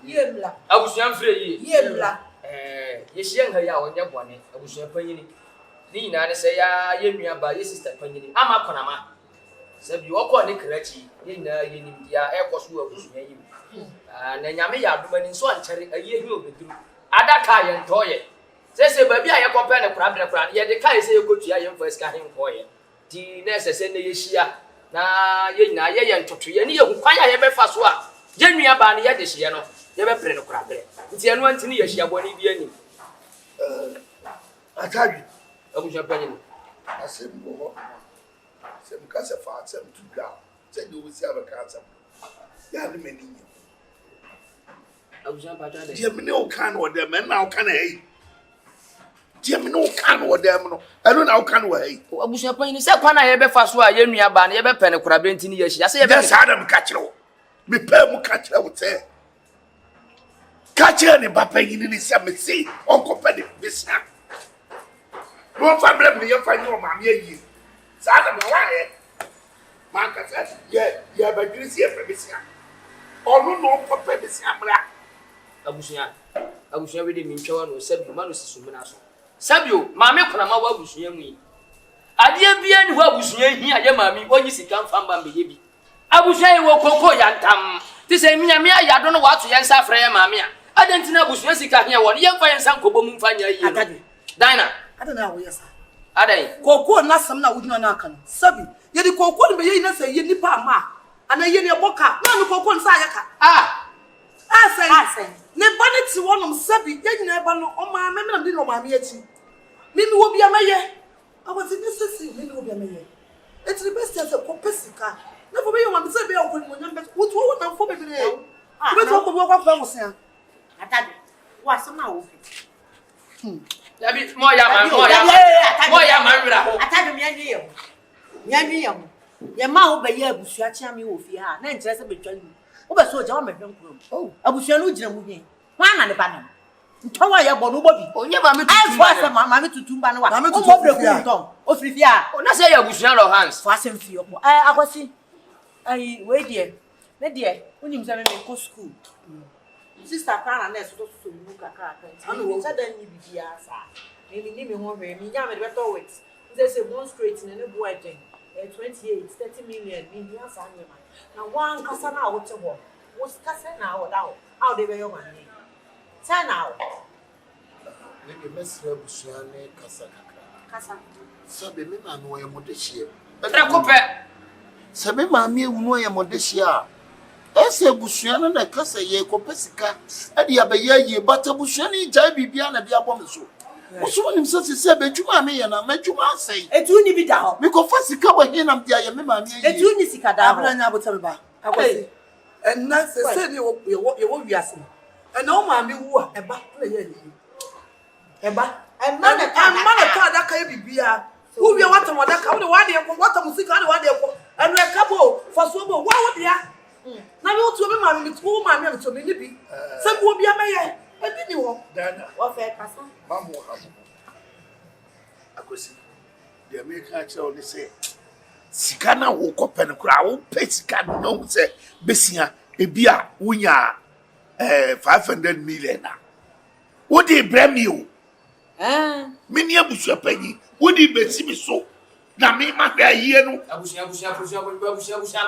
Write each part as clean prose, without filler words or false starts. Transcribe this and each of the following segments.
Yemla. Abusuan free Yemla. Yeshian haya wonya bone abusuan panyini. Ni na ne se ya yenua ba ye sister panyini. Ama konama. Sabi woko ne krachi. Ye na yenim dia ekoso abusuan yi. Na nyame ya adoma ni so anchere aye hi obeduru. Adaka ye ntoye. Se ba bia ye kopa ne kura bre ye de kai se ye kotua ye mfa sika hen koye. Ti na se ne yeshia na ye nyina ye ntoto ye ne ye hu kwan ya ye befa so a yenua ba ne ye de hye no ye be pre ne kura bre. Nti eno antini ye hia boni bi ani. Atabi Abusuan panyini. asembo sem kasa fa sem tudwa se de wosi abaka asem ya ne mani Abusuan pata de je me ne o kan o de me na o kan hey je me ne o kan o de me no eno na o kan o hey abusuan panyini se kwana ye be fa so a ye nua ba na ye be pe ne kura bre ntini ye hia se ye be sa adam ka kire wo me pa mu ka kire wo te ka kire ne papa yini ni se me si onko pa de bisna no family me ye fa ni o ma me yi sa adam wa ye man ka se ye ba diri si e pa bisna onu no papa bisna mra abusuan we de mi ntwa no sabi ma no sisu na so sabio maame kona ma wa abusuan mu yi ade bia ni ho abusuan hi aye maame onyi sika mfamba mbeye bi abusuan wo koko yantam ti se minyame ayado no wato yensa frɛ ya maame a adantina abusuan sika hi won ye mfa yensa nkobo mu mfa nya yi Atade. Dina Adana wo yesa. adai Koko na sam na wudina na aka no. Sabi, ye di koko ni be ye na se ye nipa ma. Ana ye ne boka. Na no koko nsa ayaka. Asai. Ne bani ti wonom sabi, ye nyina ba no o ma me na di no ma me achi. Mimi wo bia maye. Awati ni sesi mimi wo bia maye. Eti best se ko pesika. Na fo be yo ma be se be yo ko ni mo nyam be. Wo to wo na fo be be. Wo be to ko bo kwa fa mo se. Atade. Wa sam na wo fi. Yabi mo ya man wira ho Atade me anyi ye. Me anyi ye ho. Ye ma wo be ye abusua chia me wo fi ha. Na nkire se betwa ni. Wo be so je wo me hwe nkuro. Oh, abusua no gina mu hwe. Wa na ne ba na. Ntowa ye bo no bo bi. onye ba me Ai fo ase ma me tutumba no wa. O mo bre ku nton. O firi fi a. na se ya abusuan lo hands Fo ase mfi opo. Akwasi. Ai we die. Ne die. Unim se me ko school. Sister Kana na so so mu kakra kan. Ani wo sada ni bibia sa. Me ho hwe me nya me beto wit. Say one straight na ne boy den. 28 30 million me dia sa nyema. Na wan kasa na wo te ho. Wo kasa na wo da wo. How dey be your man. Say now. ne de mesra busuane kasa Kasa. so be me ma no ye modehie tra kope se me ma me ewunu ye modehie ese busuane na kasa ye ko pesika e de abaye ye bata busuane jai bibia na bia bom so wo nim se be djuma me ye na ma djuma asai Etu ni bi da ho. me ko fasika wa he na dia ye me ma me ye Etu ni sika da ho. Abra nya bota me ba. Akwasi. En na se ni wo wiase. En na o ma me wu a e ba na ye ni. E ba. En ma na ta da ka ye bibia. Wo wi wata mo da ka wo de wa de ko wata musika de wa de ko. Enu e ka bo faso bo wa wo dia. Na me otu me ma me tu ma me to me ni bi. Se bo bia me ye. E bi ni wo. dana wo fe kasa. mamu hamu akosi de me ka kire oni se sika na wo kopen kura wo pe sika no se besia ebia wunya 500 million na wo di bremi o mini abusu panyi wo di besi mi so na me ma ga yie no abusuan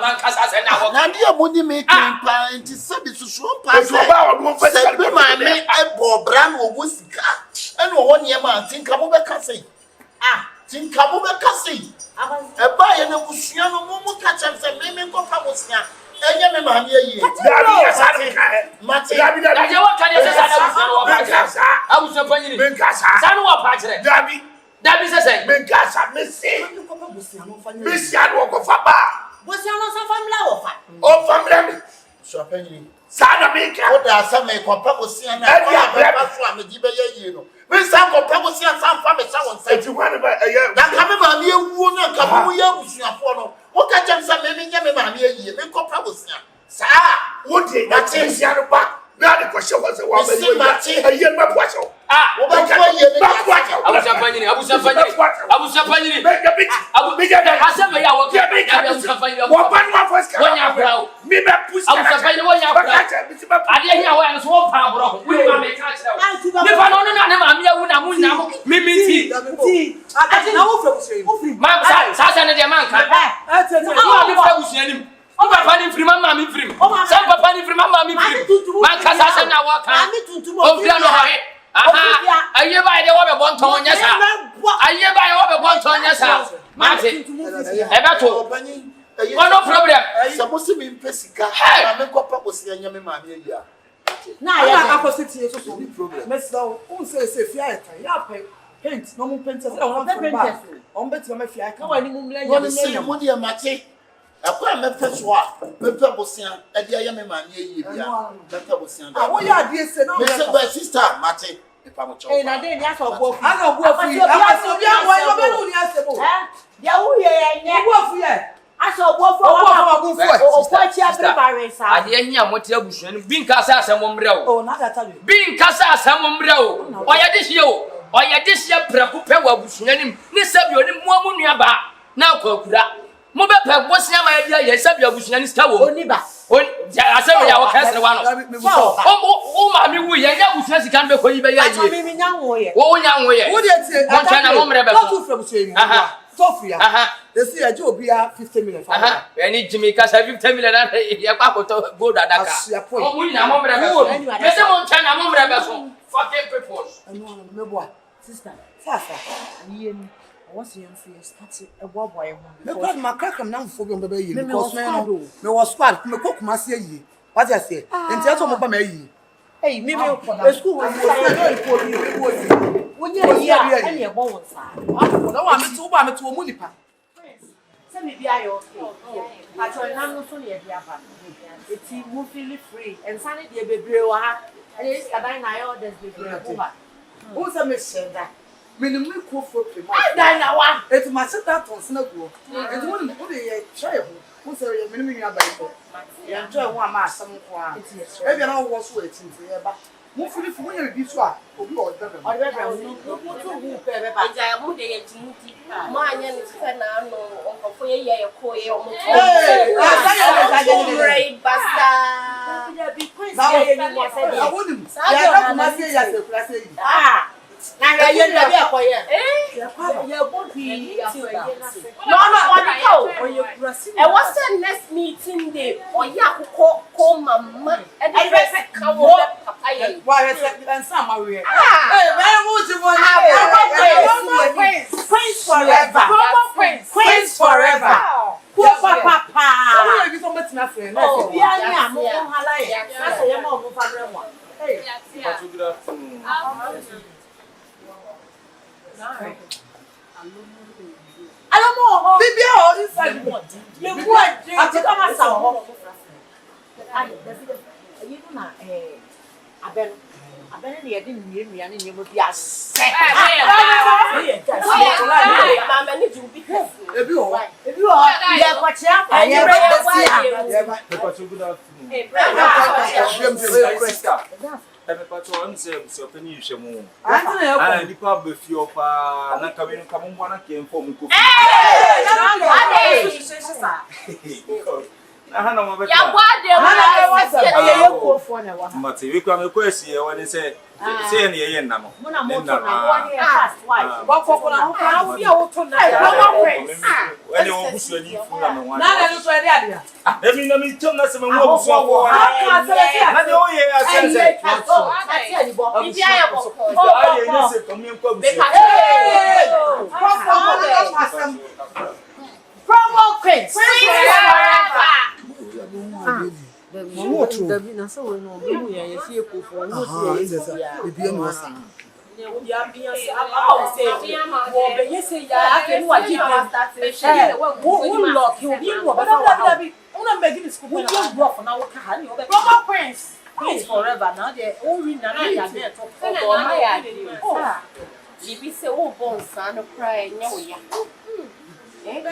man kasa se na wo na dia mo ni me kan pa enti se bi susu pa se ba wo mo fa se be ma me e bo bra no wo sika ene wo ne ma tinka mo be ka sei tinka mo be ka sei e ba ye na busua no mo ka chem se me ko pa mo sia enye me ma me yi dabi ya sa ka mate dabi je wa kan ye se sa na wo pa kire abusuan panyini me ka sa sa no wa pa kire dabi se se me ka sa me se Ko pa busia no fa me sia no ko fa ba Wo si ono sa family wo fa. o family me So apparently, sa na me ka what does some make on purpose and Eh, yeah, I swam a giver you know. me sa ko pa mo sia Some family, someone said, enti wan ba eh that coming by me, who not come here with your phone. What can you say? Maybe you may be a purpose. sa wo di na tin sia no ba na de ko hye wo se wa ba Me si yo mate. ya ye ma bo so No problem. Suppose me pesika. I make up was your yammy mammy. Now I was sitting so problem. Mr. Who says if you are paint, no more painters, on better my fiat. No, I didn't say, what dear Matty? I can't make first walk. Pepper was young, and the yammy mammy. Pepper was young. What you are, dear, said, no, my sister, Matty. And I didn't ask for both. I don't work for you. I saw both I hear him what you are being cast as a mumbrel. Oh, not that tell you. Being cast as a mumbrel. Why are this year? Why are this year? Prepared was him. This up your woman nearby. Now, Kokura. Mobile was near my idea. Yes, I was in Star Wars. I said, our castle one. Oh, mammy, we are young. We can't be for you. Oh, young way. What do you say? One time, I'm from saying, Sophia. They say a job here 50 million. I need Jimmy Cass, I have 10 million. You're going to go to that. Oh, we are more than there's one China, I'm more fucking purpose. I know, sister, Sasa, and what's your face? A boy, because my crack am now for your baby. Because me was squad, me cook my say. What I say, and tell me about me. Hey, maybe a school was for you. When you're here, and you're born, sir. No, I'm to a munipa. Send me be I I told him no funny at the upper. It's moving free and Sunday, dear baby, and it's a dine I orders the who's a mission that? Minimum cook for one. It's my sister on Snowball. And one put a child who's a minimum about you. Enjoy one mass some one. Maybe I was waiting for you, but hopefully for you, this one will be all better. I never know. I am moving to my name is Fernando for a year. Great bastard. I wouldn't say ah. Now you're not there for you. And what's the next meeting day? Or ya call mama and I come over. Why and some are here. Queens forever. Queens forever. Papa. How you so much nothing? Oh, yeah, that's a young one. Hey, good afternoon. I don't know. Baby, all inside. The boy, I think I'm a sound. You know, I've been here, didn't hear me, and you would be a set. If you are, yeah, what's up? I am Everybody say opinion shemu. Ah, nipa be fi opa na ka me come one came from ko. Na hana mo be. Ya gwa de mo na wa. Mate we kwa me ko esi woni say say na ye nna mo. Mo na mo to na fast wife. What for na how fear wo to na. When you busu ni fu na me wan. Na no so ade ade. Emi na mi tom na se me wo busu ko. Na de o ye asense. Bibi aye bo. Ah, ye ni se to mi ko busu. Promo Queens. Forever. David, na so we no be here ye fie ko for no see ya. E bi no sa. Ne wo ya bi say about say wo be ye say ya ake no aji be. Wo lock you be wo be fa. Una be give school. We just block na wo ka ha ni wo be. Promo Queens. Queens forever now there o wi na ya be talk for my ya. Bibi say wo bon sa no cry nya wo ya. Yeah.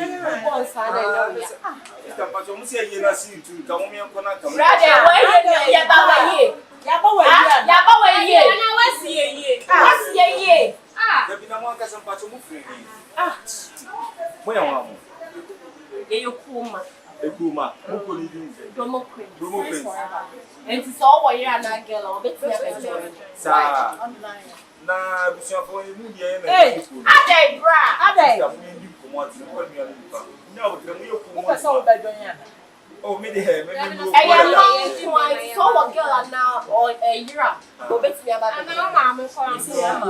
So what you na girl, obet me be. Sa. Na busuafo mu die na. Adai bra. Adai. Oh, me there, maybe you. So what girl now or a year? Obet me about. Na mama for am say ama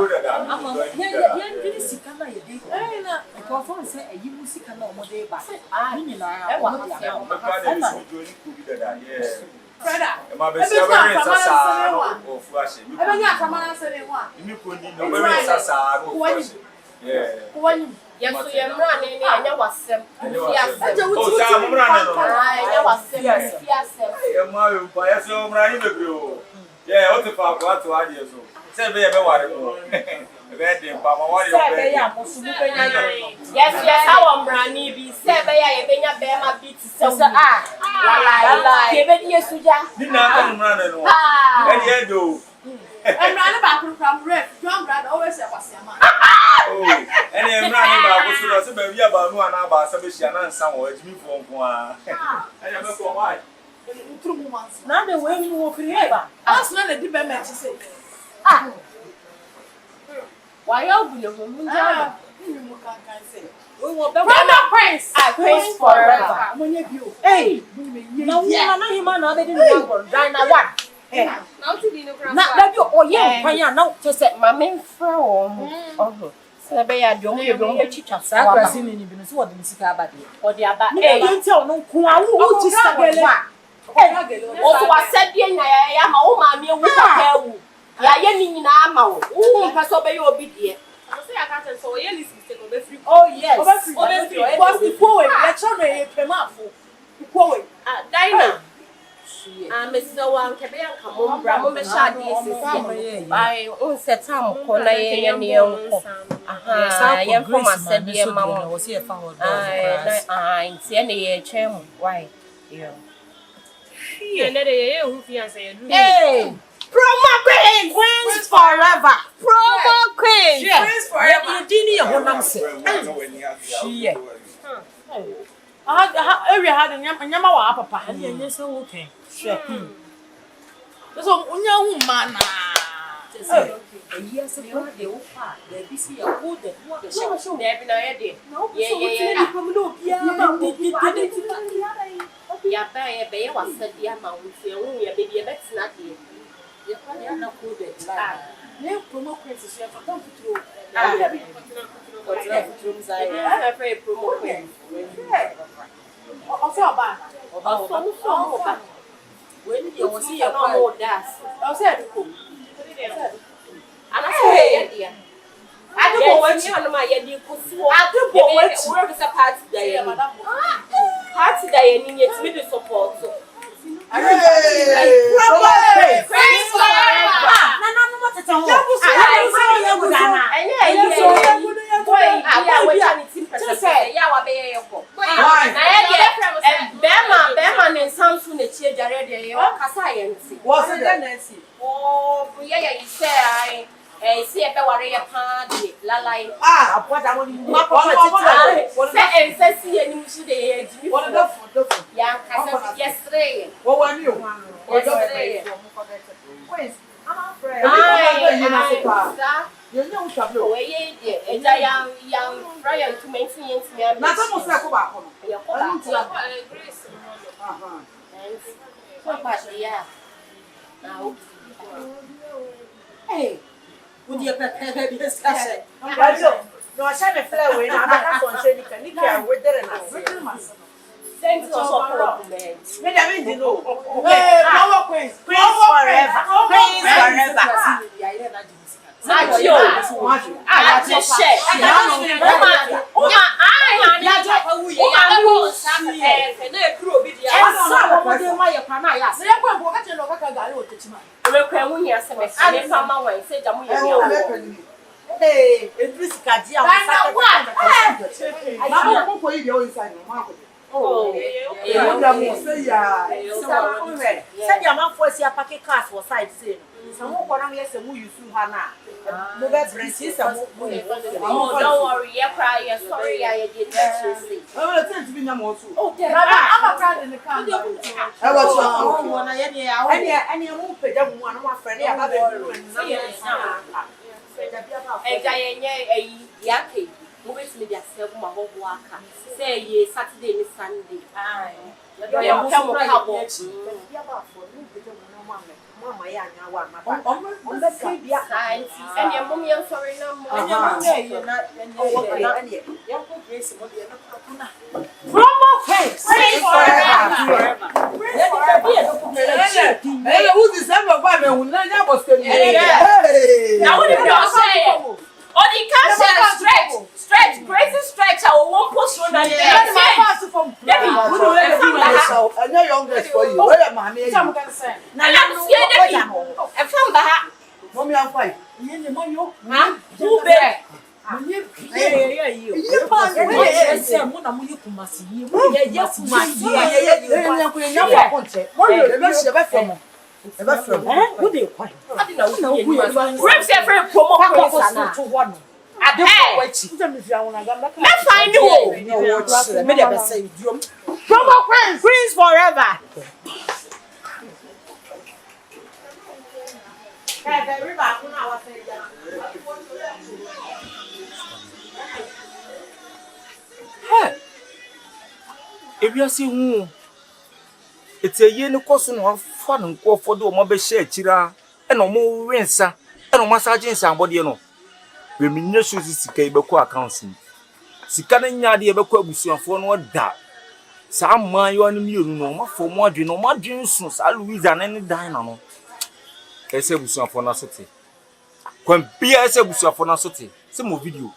ye did sika na ye dey. Na because on say ayi mu sika na omode ba. Ni na e wa na. Freda. E ma be se abere sasa no flash. E be nya kamana se le wa. Imi ko ni no be sasa no flash. Yeah. Wani yeso ye mra ne ne anya wasem. Oh, sa mra ne no. Anya wasem. Fiasem. E ma yo pa yeso mra ni bebre o. Yeah, o te fa ko ato ade so. Se be ye be ware mo. E be de pa ma ware o be. Se be ya mo subu pe nya. Yes, how mra ni bi se be ya ye be nya be ma bi ti se. La. Ke be di yesuja. Ni na mra ne no. E de do. Emra ne ba kru from ref. John brother always say kwasiama. Oh, and emra ne ba ko so se ba wi aba nu ana ba sa be hia na nsa wo ajimi fo nko a. E ya be ko why? Ntrumu mansi. Na de we ni wo firi ba. As na de be me chi say. Why you bule ho mu nja? Ni mu kan say. We will be Prince. Prince forever. Monye bio. Hey, na wo na hima na be di no go. Na one. Now to be no crap. Na da bi o ye kwan ya na to say ma me fra o mo. Oh. Se be ya do mo chicha sa kwasi ni bi no so wo de sika aba de. O de aba eh yenti o no ku a wo chi sta gele. O so wa se die nya ya ma wo ma me wu papa wu. Ya ye ni nyina ama wo. Wo mpa so be ye obi de. I say I can't so ye listen to go be free. Oh yes. Obe free. Because the poor way le children e pemafo. The poor way. Dina. Mr. Wan Kebean come on, Bramon Bashadi is I on set time, Kona, I am from my said, dear mamma was here for I see any chair. Why? Hey, promo queens forever. Promo queens. Queens forever. You didn't know she area had a nyama wa papa and you so okay. Sure. So unya mana. Yes, ago they will part. They be see a good that what show. There be no idea. Yeah. Yeah, be was said the amount you baby a bet not here. You're not good at no promo queens you have come through. I'm afraid promo queen. Also bad. When you will see a more dance. I said, and I say, I don't know what you on my head. You could see what is a party day. Party day, and yet maybe support. Hey, would you prepare the discussion? No, I said a flare away. I'm not going to say you can eat with it. Thanks for support. Maybe I mean, you know, power queens forever. Oh, yeah, say yeah. Send your man for see a packet cars for side say. Some more can yes and you sue Hannah. No better resist some more. Oh, don't worry, you cry, you're sorry, I did that. I will tend to be no more too. Oh, I'm a friend in the car. I was one. I won't pay them one of my friends. I have a moving to media seven worker. Say ye Saturday and Sunday. I'm Mama, yeah, now I'm on the same side. And your mommy, I'm sorry, no more. And your mommy, you're not young grace. Promo face. Forever. Who's December? Why we never was telling you? Now, what did you say? Oh, the cancer stretch, crazy stretch. I won't post on that. I know youngest for you. Where am I? I'm going to say. Now, I'm scared of you. I found that. Mommy, I'm fine. Who bear? Reps every promo. Let's find you. Promo Queens forever. If you see who it's a year no cost no fun and go for the mobile share chira and no more rinsa and no massaging somebody no. We mean no shoes is Kabeko accounting. Sicana yadi ebeko busuan for no da. Some man you and me no for more dream no more dreams, Louise and any dine no. Ese busuan for nasoti. When Pia ese busuan for nasoti. Some video.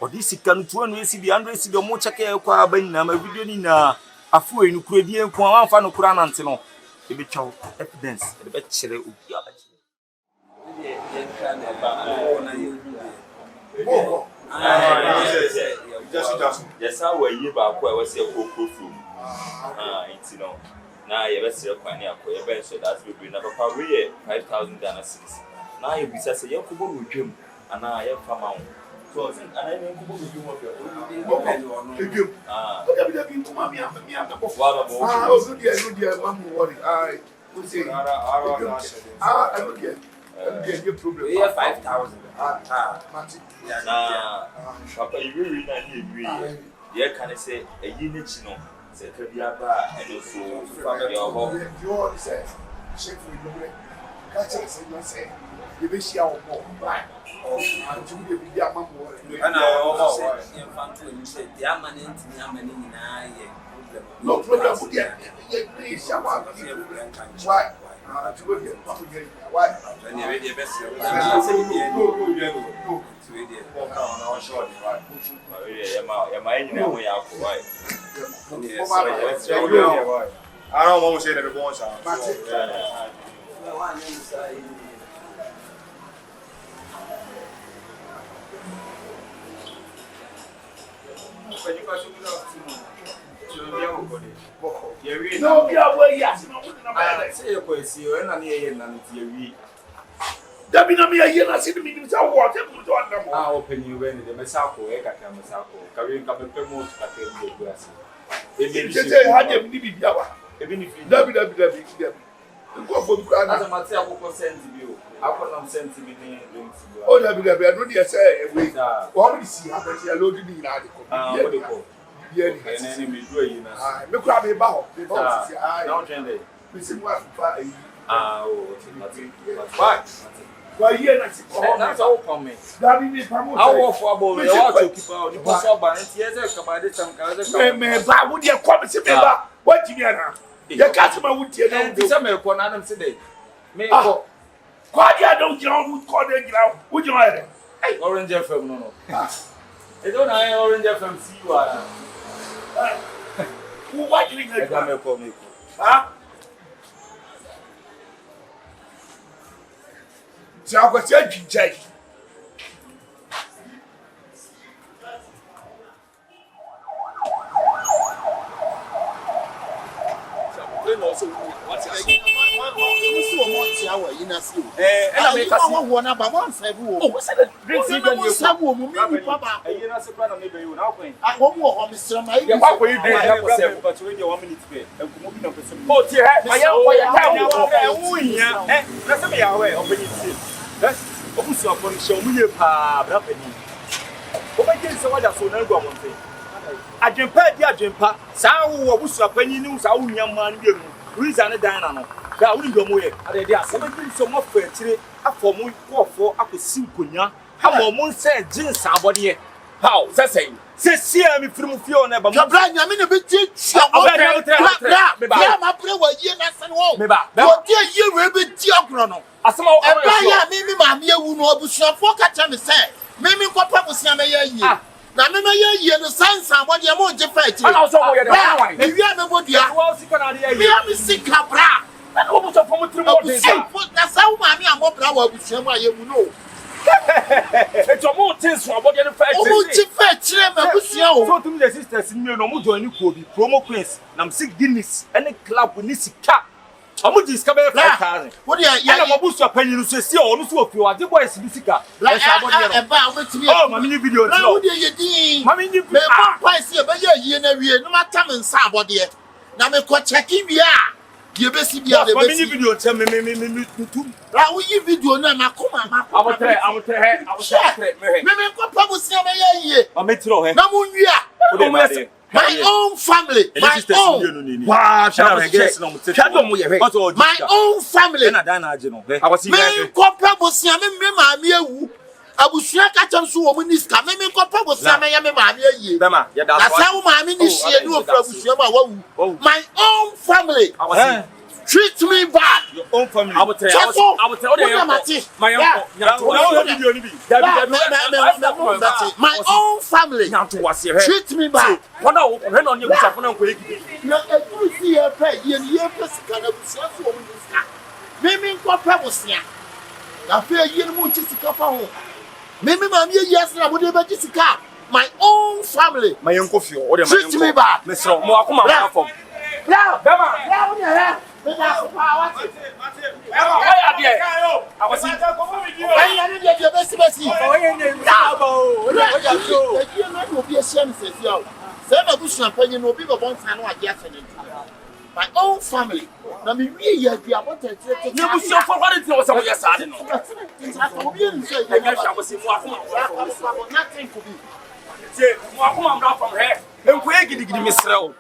Or this can 200 see the 100 see the more check kwa ben na video ni na afu enu kuredi enko anfa no kura nante no e be chaw evidence e be chere obi abachi yes how we yi ba kwa we say kokro from it's no na ye be sire kwani akọ ye be so that we na papa we 5,000 Ghana cedis na ye bisa say ye kubo no dwem ana ye fama wo. So, I didn't go to you. We have 5,000. Papa, you really agree. Yeah, can I say a unit? No, say, and also family or home. You all say, shake for you. Catch us and say, you wish you all more. And I almost infantry said, the Amanent, the Amanin, no problem. Why? Why? And you're the best. I don't want to say that the bones are. No, we are way, yes. I say a question and I hear none to you. Dabina me a year, I see the meetings I want to do on them. I open you when the Messako, Eka Messako, carrying up a promote at the grass. If you say, I didn't need Yawa, even if you WWW. Go for the ground as a matter of send to you. I cannot send to me. Oh, WWW, I don't dare say, wait, what we see happens here loaded in the yeah, and then we do it. I look at me about I don't gender. We see what why here that's all coming. That means I walk for about the water keep out the pass up and yes, about this time. I would you come and see me back? What you know? The customer would tell them to some upon Adam today. May why you don't know who called it now? Would you like it? Hey, Orange FM, no. They don't know Orange FM, see you are. What do you think? Huh? So I was saying, Jay. our in a sea. And I make us one about one side. Oh, said the drinks even you some woman, Papa. And you're not surprised maybe you now going. I won't walk on Mr. Mike. What will you do? But when you want me to pay, and moving up with some. Oh, dear, my young boy, let's be away of when you see. That's also upon show me a pa, happening. What against what I saw no go on thing. I can pay the Ajimpa, Sao was a penny news, our young man, reason a dynamo. That wouldn't go more. They are 17 so much for a for more for up to Sinkunya. How more said, Jin somebody. How? That's saying. Say, see me from Fiona, but I'm in a bit. My brother was year and one. What dear you will be Diogrono. As some of maybe my mere wound or bush of what I say. Maybe what Papa was never a year. Now, maybe a year the science and what you're more different. And also, if you have nobody, I was sick, Cabra. And almost a former that's how Mammy and what I will say, why you know. It's a more things from what you're fetching. So to me, the sisters in me, no more joining promo queens. I'm sick Guinness and a club with Nisi Cat. I'm going to discover 5,000. What are you? I'm a boost of penny to say, or also if you are the boys in Nisica. Oh, my mini video. What do you do? My mini video. Price here, but you're no matter in somebody. Now, me quite checking me out. You best be a mini video. Tell me, I will give video now. I will tell her. Maybe Papa say, I may throw her. My own family. My own. Wow, my own family. I was in Papa say, I will share catch so woman is coming. Papa was saying, that's how my ministry my own family. Treat me bad. Your own family. I will tell you. My own family. Treat me bad. When on your you see a pay, you Mimi Papa was here. I fear you won't just come. Mimi, yes, I would never just come. My own family. My uncle, treat me bad. Mr. Moakuma from. Now, I was in my own family. Now, me, we are wanted to take you for what it was on your side. Nothing could be. Say, from here, and where did you give me slow?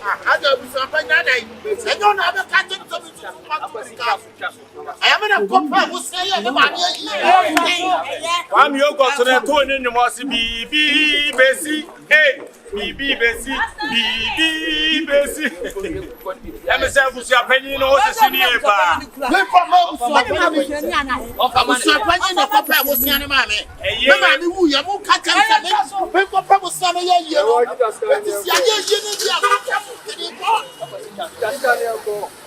I don't have a catching I am in a company who say, I'm your got to the tone in the Mossy BB Bessie, BB Bessie, BB Bessie. I'm a self who's your penny, no, the senior bar.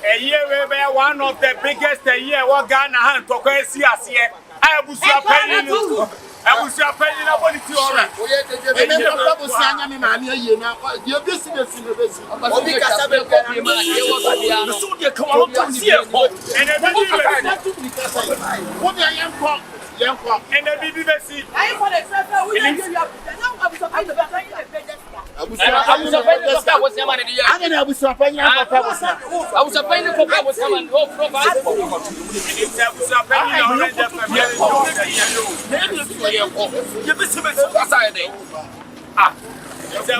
A year where one of the biggest year what Ghana hand to see us here. I was your penny. I was your penny. Nobody to all right. Your business in the business. And the BBC. I want to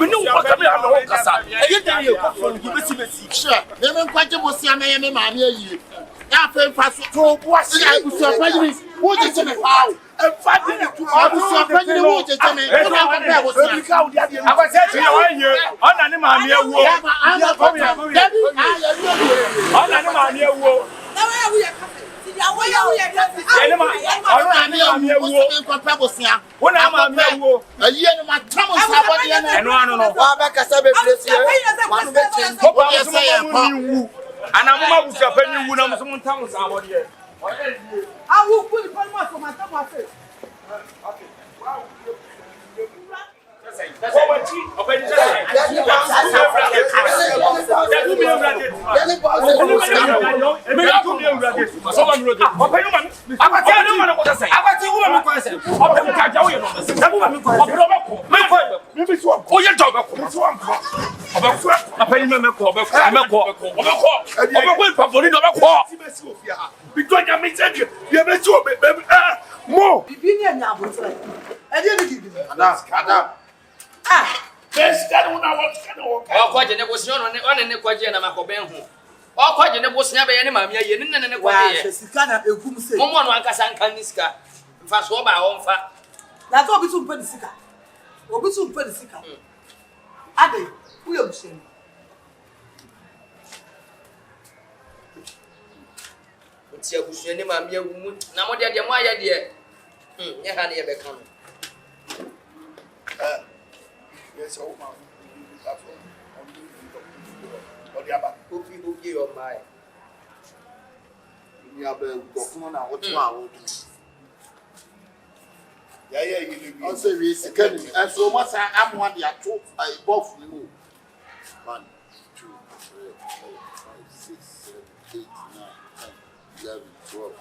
we know what I'm going to say. You tell you, you quite a was young man. After fast to what's the what is it? How? And 5 minutes to I was saying to you, on animal near war. And I'm not going to someone tell somebody here. I will put the phone for my face. Mo. Best that one I want to know. Oh, quite a was on the Quajan and Macoben. Oh, quite a was never any mamma, you didn't know what one Cassan Caniska. Fast over on fat. That's all we soon put the sicker. Or we soon put the sicker. Ade, we have seen. It's your bush, any mamma, now what are my idea? You had ever come. Yes, oh, man. Who you on my? You have a document now. What's wrong? Yeah, you Also, we second. And so much I'm one. They are two. I both move. 1, 2, 3, 4, 5, 6, 7, 8, 9, 10, 11, 12,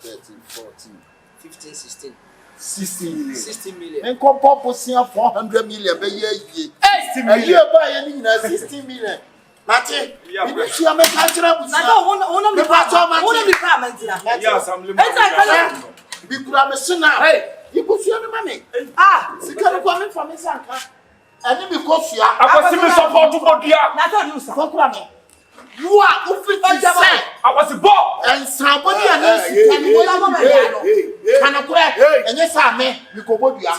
13, 14, 15, 16. 16 million. 16 million. And compare posting 400 million. Be ye. 16 million. You buy any 16 million. Mate, you see, I'm a country. One of the parliament. Yes, I'm We could have a son now. Hey, you put your money. Second coming from his uncle. And then because you are, I was support to go there. You are officially I was a ball. and somebody and and yes, I may you go both you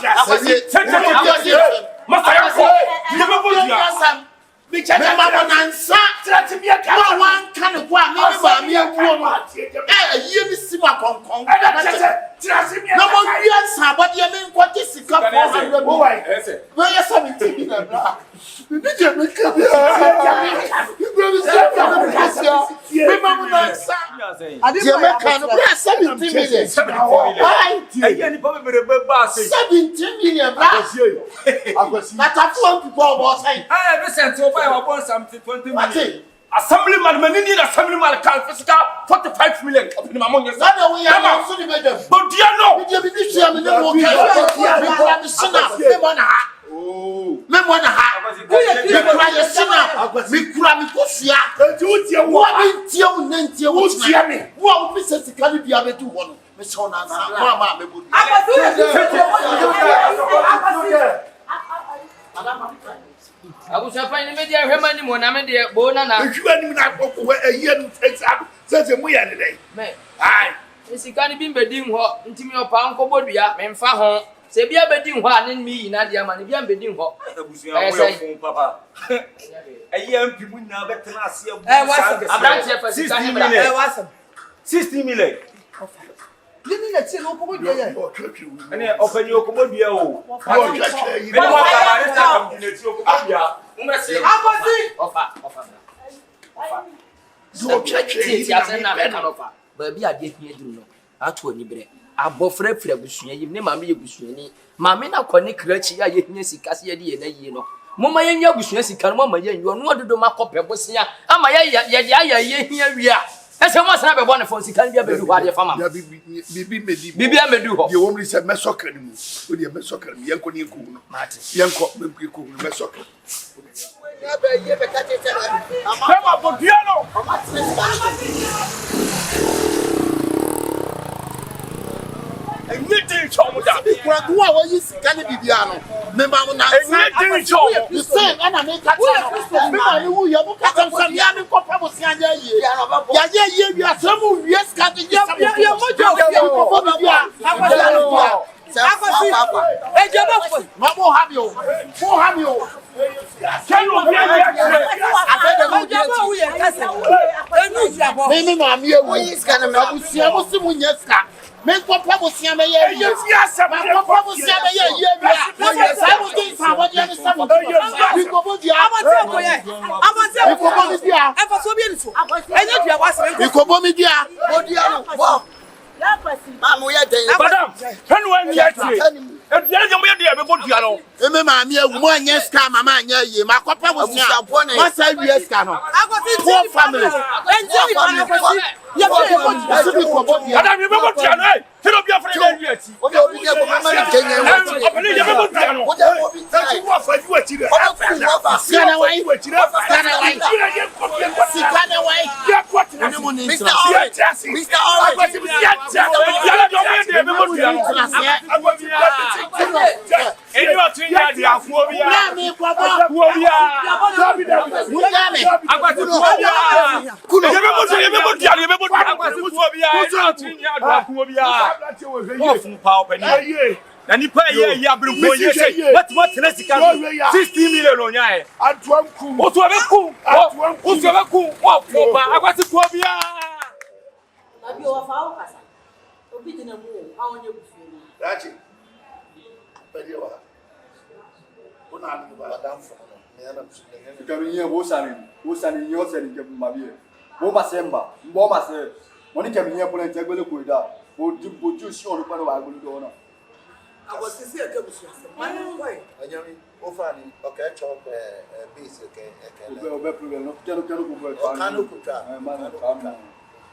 Assemblyman, man, need assemblyman can physical 45 million. But I was finding me there, Herman, when I'm in the Bonana. If you ain't not a year to take up, such a way today. Aye, It's a kind of been bedding what, intimate your pound for Bodia, and Fahon. Say, be a bedding one in me, Nadia, man, be a bedding what. Papa. A young people now better not see a I'm not here for 16 million. 60 million. Living at Sin Okomodia. And then open your commodity. Baby, I get me do no. I told you, bre. Abofre frɛ busua yi ne maame yɛ busuani. Maame na kɔ ne krachi ya yɛ hia sika se yɛ de yɛ na yie no. Moma yɛ nya busua sika no mama yɛ nyo no ododo makɔpɛ bosia. Ama yɛ yɛ de ayɛ yɛ hia wi a. Ɛsɛ mo asana bɛ bɔ ne fon sika ne bia bɛ du hɔ ade fama. Bibi amedu hɔ. Ye wo mri se mesoka ni mu. O de mesoka ni yenko ni nku no. Mate. Yenko mempi ku no mesoka. Ya be ye be ka tete. Ama bo piano. Anything chomoda. Who are you scanning Bibiano? Remember, Anything chomo. you say, and I make a remember who you have got some young couple you are some yes, Captain. Make what people see me here. Yes, I'm not people see me here. Yes, I will do somebody else. We go to the Madam, when you Dia je mo ye dia be bo dia no. Eme ma me awu mo anya ska mama anya ye makopa wo sia. What say we ska no? Poor family. Adam you be bo dia no. Tino bia fere dia ati. O de obi je ko mama ni Kenya wa. Abani je be bo dia no. O de obi sai. Wo fa ju ati re. Sikana wai. Sikana wai. Sikana wai. Ya kwati na Mr. Orange. Mr. Orange. Any of you are the Aphobia. And you pay ya bring what 60 million on ya. And one cool. What to have a cool? Who's ever cool? What for? I got to Phobia. Abi o fa o kasa. Obi di na mu o, a onye bufu ni. Dachi. Pedi wa. Una ni ba madam fo no. Me ana msu. Kamiye wo sani nyo se ni ke mabie. Wo basemba, mbo mase. Moni kamiye pole ntegbele ko ida. Wo ju si onu pa no ba gbolu do na. Agosisi e ke busu ase. Mani boy. Anyami ofa ni okay chop base okay. Obe problem no kero ko bo. Kanu kuta.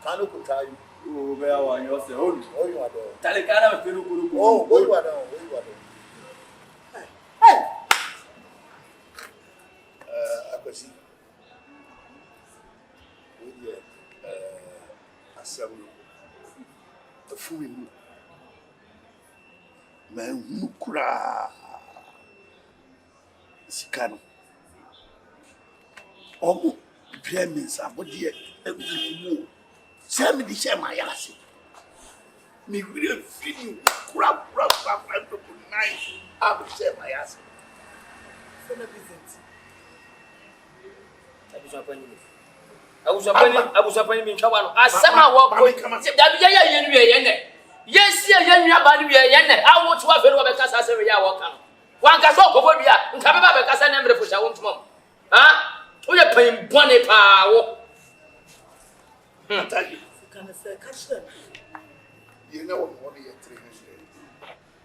Kanu kuta you. Obe awa yo se onu. Oyu ado. Tale kana me peru kuru. Oh, oyu ado. Akwasi. Oye asam no. Afumi mu. Ma hu kura. Sikano. Omo premis abodie ewu. Same di shema yase. Me really feeling crap nice. I'm shema yase. Sena business. Abusapani mi twa no. Asema wo ko. Da bi ya yenu ye ne. Yes ya yenu aba ni ye ne. Awo twa fe no be kasa se ya wo kan. Wan ka so ko bo bia. Nka be ba be kasa na mbre fosha wo ntumom. Ha? O ye pan bone pa wo. Tell you. Can I say catch them? You know what you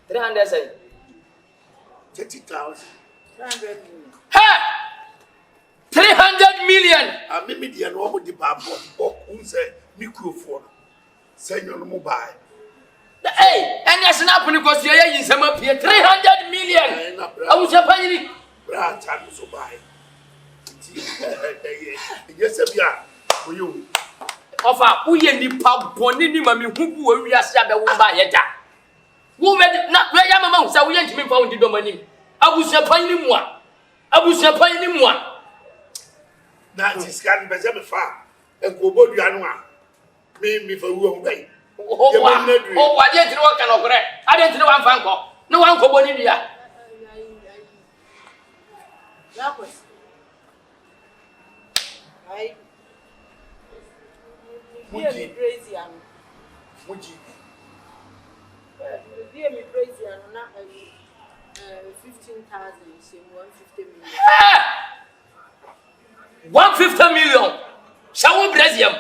300 say. 30,000. 300 million. Ha! 300 million. I me the normal the babo or unse microphone. Send your mobile. Hey, and yes na puni ko so ye yin sama pie 300 million. Abusapani. Bra tan so buy. Yes bia. Oyo. Ofa uye nipa boni ni mami hubu wa wiase abewo ba ye da. Wo me na ya mama hu sa wo ye ntimi fa wo di do mani. Abusuapan ni mu a. Na tiskan be se me fa. Enko bodua no a. Me fa wu hu bai. O wa de tiri wa kan okore. Ade tiri wa mfa nko. Ne wa nko boni bia. Ya pues. Ai. Muji crazy am. Muji. Be me crazy am na 15,000 say 150 million. 150 million. Shawo Brazil.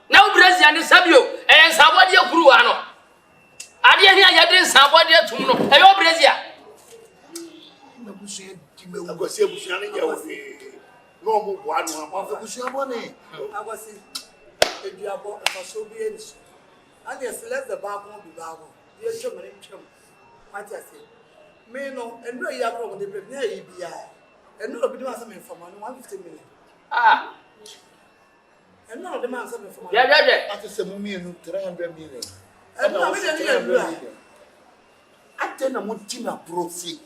Now Brazil ni sabio. Nsabode akuru ano. Ade hia ya de nsabode atum no. Eyo Brazil. Na busu di me wu. Agosi busu ani ya wo. No mo bo anu am. Busu abone. Agosi. Eduabo faso bi enso. And yes, let the babu be babu. You show me chum. What I say. Me no, and no ya go the break na e bia. And no be do answer me for money 150 million. Ah. And no the man answer me for money. Yeah. That is a mummy 300 million. And no me dey Ate na mo tima profi.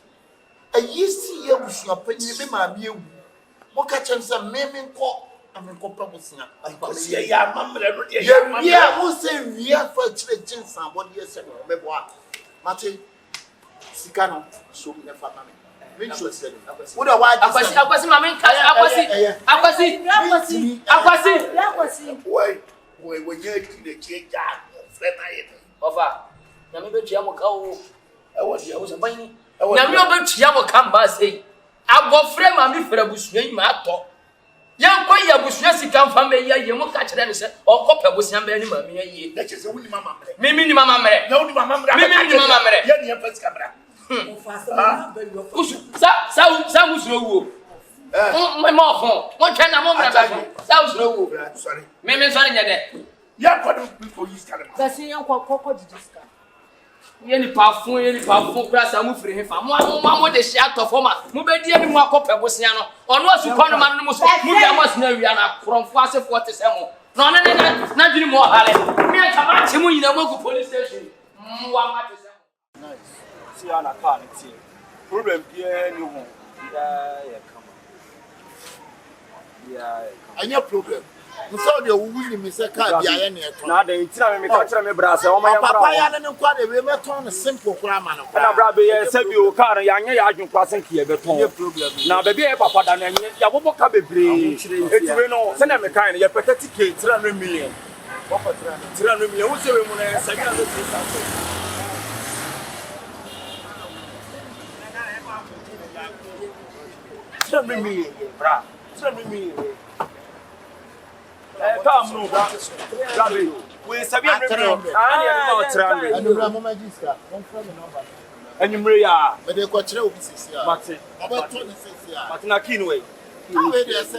Ayisi ye busuapan ni be ma bi ewu. Mo ka chense meme nko amenkopa busia. Agosi ya mamre no de ya mamre. Yeah, mo say wia fa chire chensa body ye se no be bo a. Mate sika no so me fa mame. Me sure say. Wo da wa Akwasi mame nka akwasi. Why when you the change friend I. Ofa. Na me betua mo ka o. Abusapani. Na me obetua mo ka mba sei. Agofre mame fera busua yi ma ato. Yankwa ya busua sika mfa me ye mo ka kire ne se okopa busua mba ni mame ye. Na chese wuni mama mre. Mimi ni mama mre. Na wuni mama mre. Mimi ni mama mre. Ya ni efes kabra. Sa musro my mom, one can sorry. Maybe sorry, Yeah, what before you start. That's in your cocoa digital. Any powerful grass, I move for him. Mamma, the shot of Homer, Mubedi, and Marco Pebosiano, or was you call man, must know Yana from Fast 47. No, nothing more, Harry. Me and Kamachi in the local police station. Nice. See, Anna can't see. Problem here, you won't. Yeah, and your problem. You saw the woman, Mr. Cabia, and now they tell me, brass, oh my papa, and quite a women turn a simple grammar. And a brabby said you car, young Yajun passing here, but your problem. Now, baby, papa, and Yaboka Cabby, it's send them a kind of pathetic 300 million. 300 million, who's the woman and 700,000. Come no, Rabbi. We sabi and you Maria, but they got trouble. But na kinwe. Yes.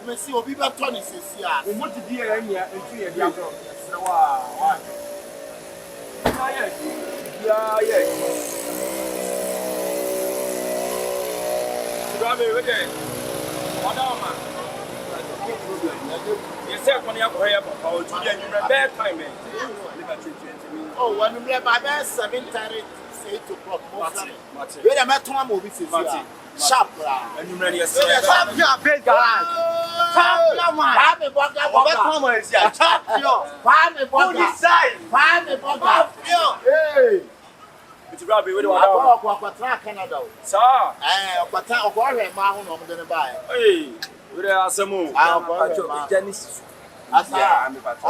We see what people 26 years. We want to be here into your job. Wow. Yeah. Rabbi, okay. What on you said when you have prayer for you remember bad time. Oh, when you remember my 7:30, 8 o'clock. Wait a minute, one movie is sharp. And you ready? Yes, big guy. Hey. It's Rabbi, we do Canada. Sir, but I going to buy. Hey, we are some more. Genesis. Yeah, I'm but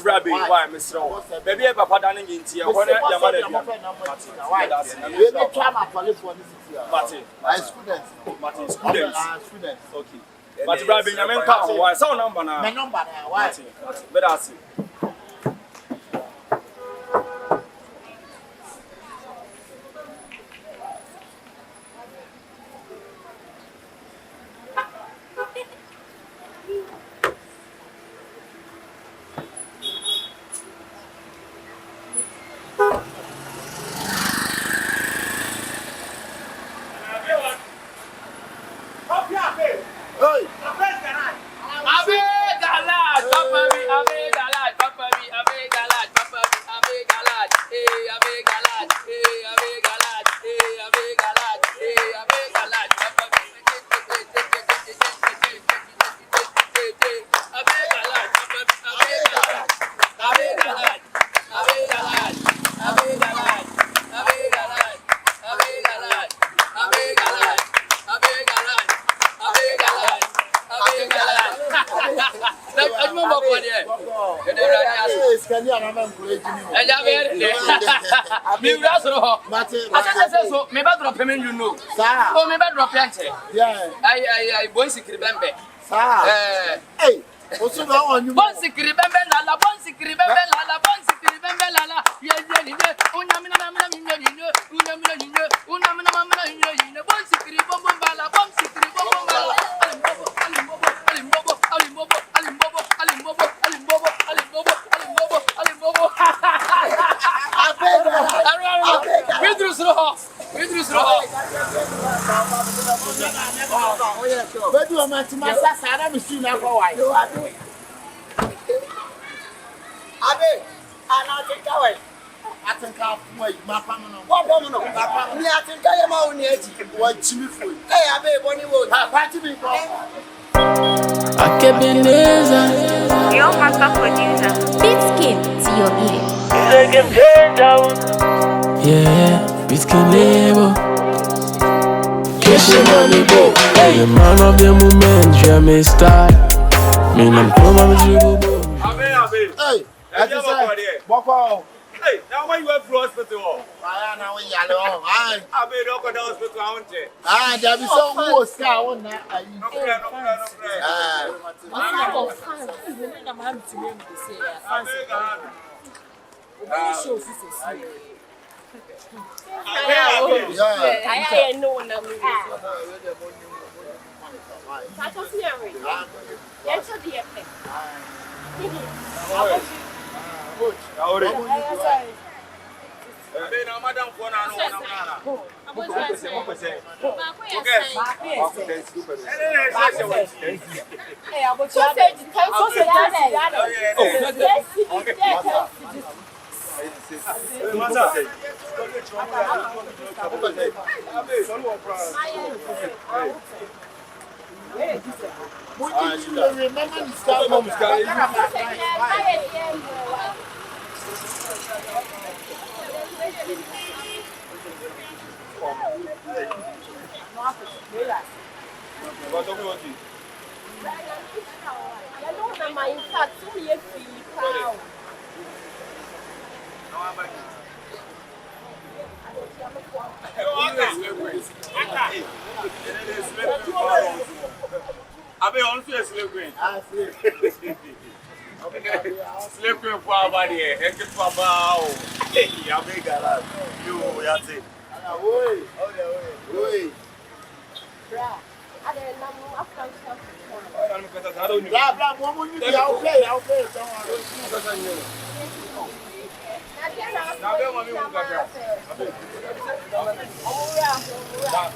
Rabbi, why, Mr. Baby, Papa Danning in here. What your mother? We may try my police for this year. My students. Okay. But Rabbi, I mean, why? So number now. My number now. Why? But I see. You know, oh, maybe drop it. Yeah, I boys remember. Hey, what's the one you want to remember? La bonsi remember, la bonsi remember, la. Yeah, but you are my son, I'm a student. I think away. I think I'll wait my family. I think I am only 80. What Jimmy food? Hey, I bet when you will have party people. AKABENEZER, your master producer. Biscuit to your ear. Yeah, Biscuit. The man of the moment, Jeremy Star. Me nam probably Hey, I just said, Boko. Hey, now why you went to hospital? I know we yellow. I made up the hospital, I want it. there be some who was scar on that. Madam, Abe on to slave queen. Slave queen for about here. E ke for about. Ya be gala. You ya say. Oi. Bra. Ade na mo after stuff. Blah, one you I'll play. Don't worry. Na be mami un ka.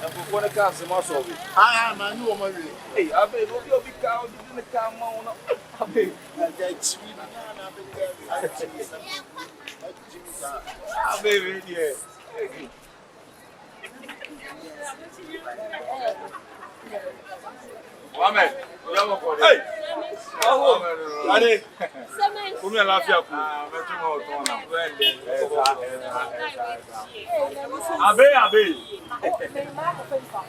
Before the car, some more so. Ah, man, you want me? Hey, abe, no be obi ka, obi didn't come on. Abe, That's sweet. abe, yeah. Amen. Hey. Oh, Ade. Come here, laugh here. Abe.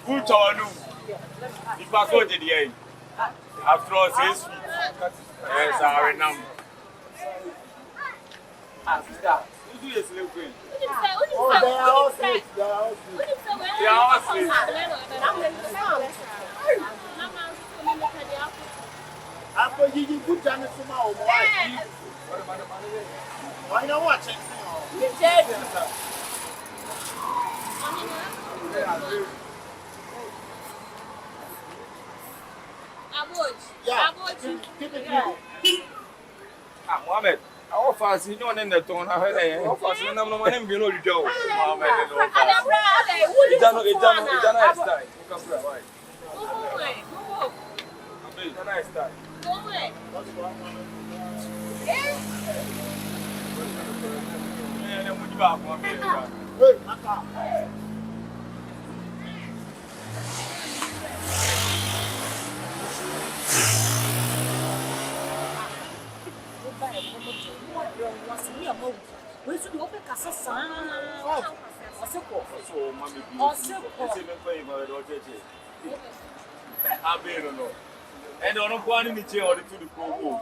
Good on you. If I go to the end, after all, 6 feet. Yes, I remember. Sister, who do you sleep with? They are all asleep. After you put down the small why not watch it? Mohammed, how fast you don't in the tone? I heard it. How fast you know no one below you go. Mohammed, it's done. And on one in the chair or to the pool.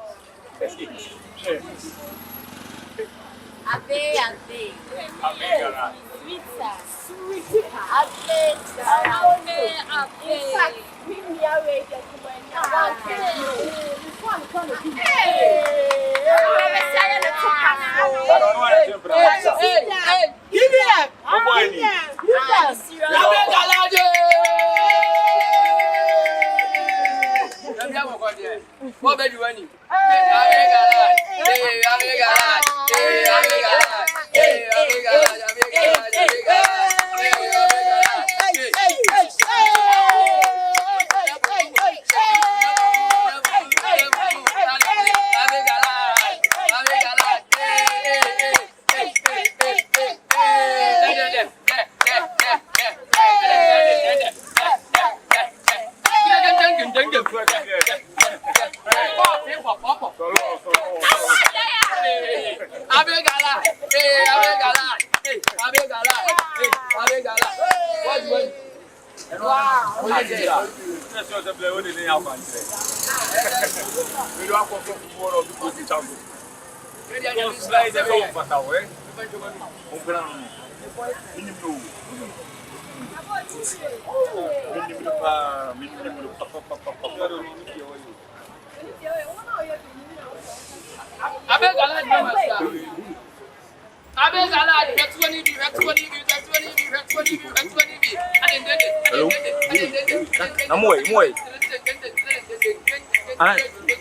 What bed you any?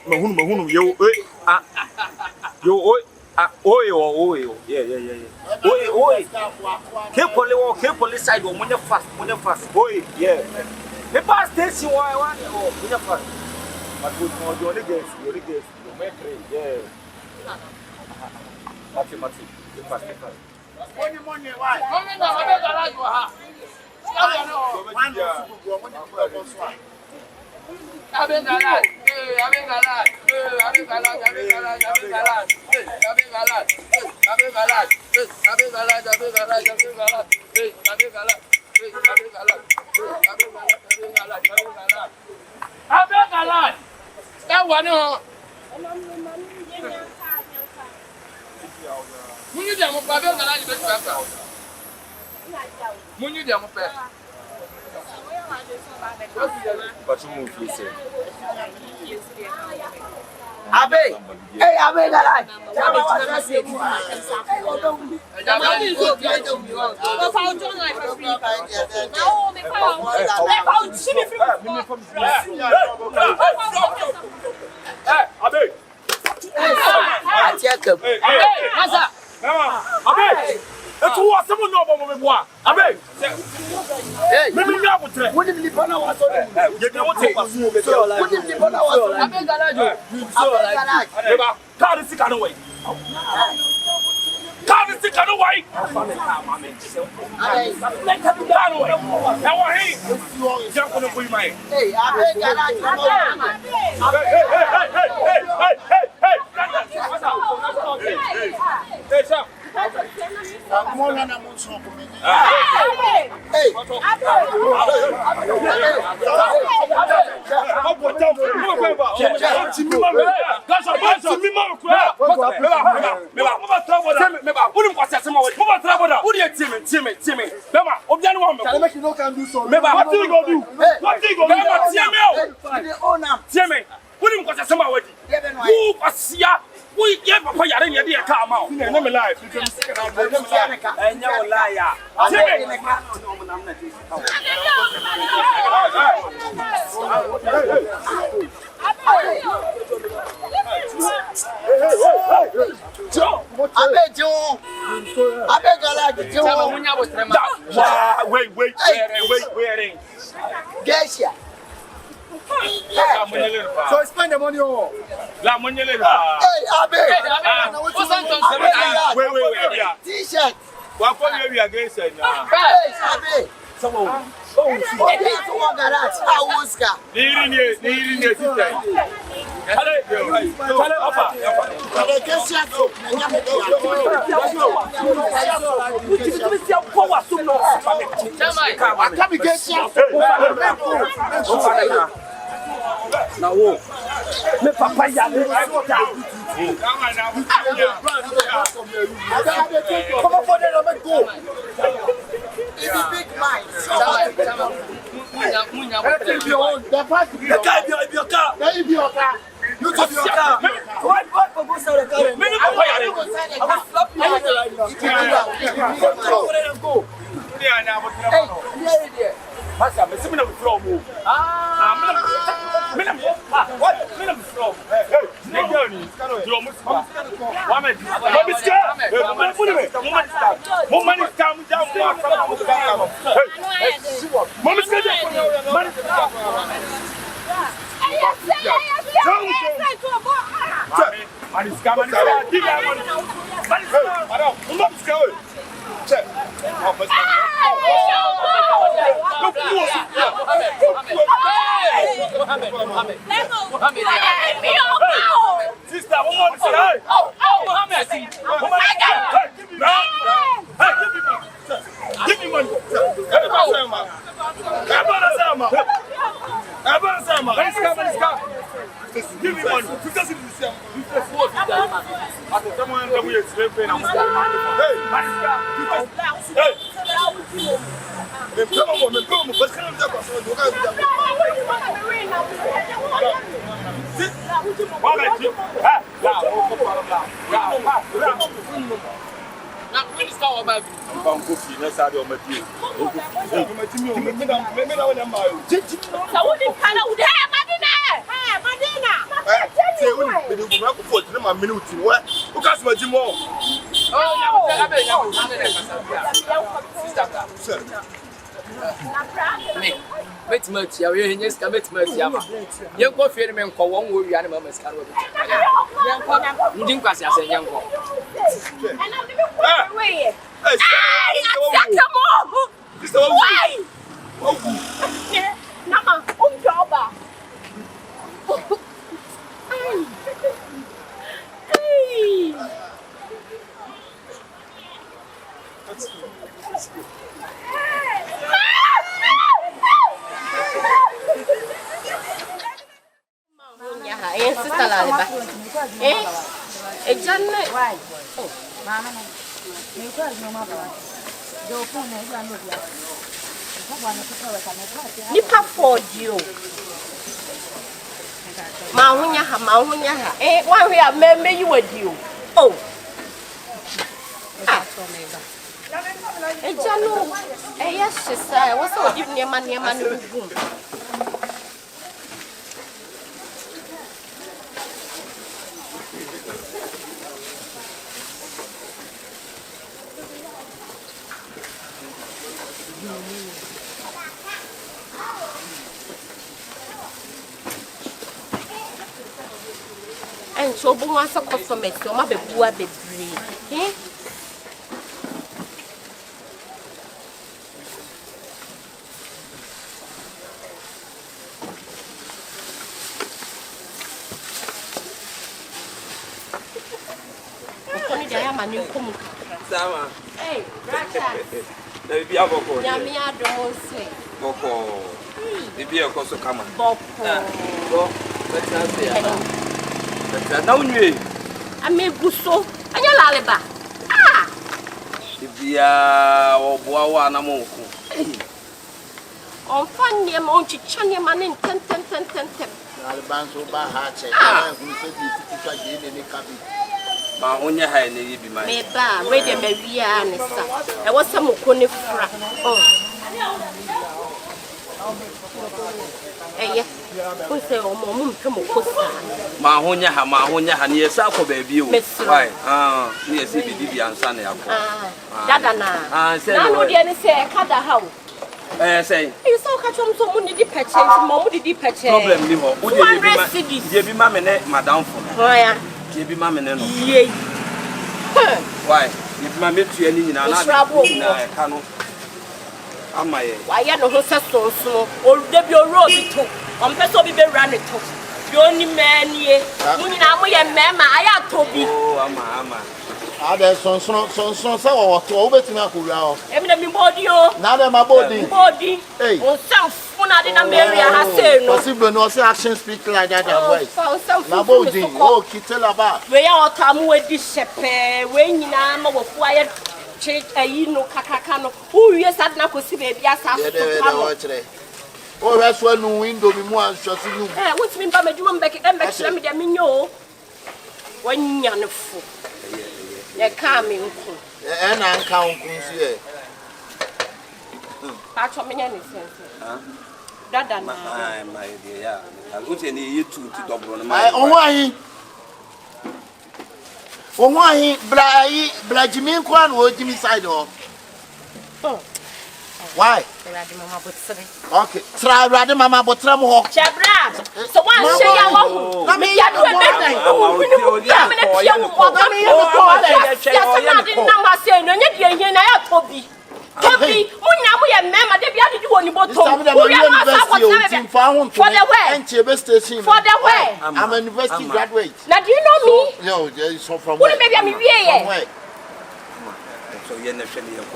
Mahunu, yo, yeah. Oi. Carefully side, when you fast. Oi, yeah. The past station, why, when you fast. But good for your guess, you make it, yeah. Mati, the fast. Money, why? But you move, please. Abe, hey, Abe, galay. Wait. Geisha. So spend the money on. La money later. Hey, Abe. Wait. T-shirt. What for you against it now? Hey, Abe. Someone. Now, me papa ya me come on for the let go. It's a big mind. Na minister of my Banco Fina said on my deal. So what is kind of there, Madina? Hey, Madina! Metimati, I will just come Metimati. You go fear me and call one word, animal mascara. You didn't pass as a young one. And I'm the way. Why? Nama, job. Hey. Sister Laliba. Why? Oh, Mama. Nipa for you. Mahunya. One way I remember you with you. Oh. Yes, she said, what's all giving your money? And so, who wants a customer? So, my baby, eh? Hey, There be a boko. Yamia don't say. Boko. The beer cost of come. Boko. Let's not say. Now you. I may busso. And your laliba. Ah! The beer or boa namoku. On fun near Monty Chanya man in 10. Albanzo Bahache, who said you took again in the cabin. Mahonya had any be my Meba, ready, Maria, and I was some cone fra. Eh, who say, oh, Mum, come on, Mahonya, and yes, I'll baby. Why, yes, it be and Sunday. Dada, say, no, dear, say, cut the house. Say, you saw catch on some money purchase, Mommy did purchase. Problem, you be mamma, madame, for why, you be mamma, yea. Why, if my milk to any trouble, I cannot. Am I? Why, you know, who says so small, or Debbie Rosie took, on Peso be ran it took. The only man, ye, Mamma, I have to be. Oh, there's some what over to Nakuao. Evidently, body, now that my body, hey, some fun I didn't marry. I say, no, possible no action speak like that. My body, oh, Kittel about where our time with this shepherd, when you know, was quiet, check a no cacacano, who yes, I'd not possibly be as I oh, that's when no window be more shot you. What's mean by my doing back and back to me, the mignon when you're fool. You're coming. And I'm counting here. Patch of me anything. Dada, my dear. I would say you two to double my own. Oh, why, Blajimin Kwan will give me side off. Why? Okay, try rather, Mamma, but some more. Chabra. So one say I won't. Let me get I'm a university graduate. Now, do you know me? No, so from where? Maybe I'm here.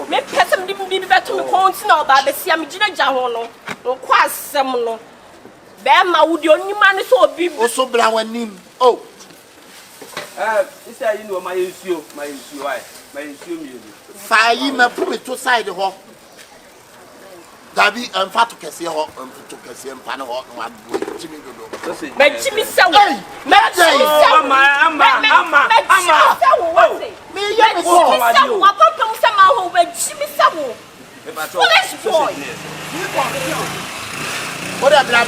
Me person didn't be better to point now, but the Siam Gina Jahono, no quite seminal. Bama would your new man so be so brown and nim. Oh, this I know my issue, my issue. Fire, my put it to side the hawk. Dabi and Fatu Cassia and to Cassia and Panahawk, one Jimmy Dodo. But Jimmy Saway, Madame,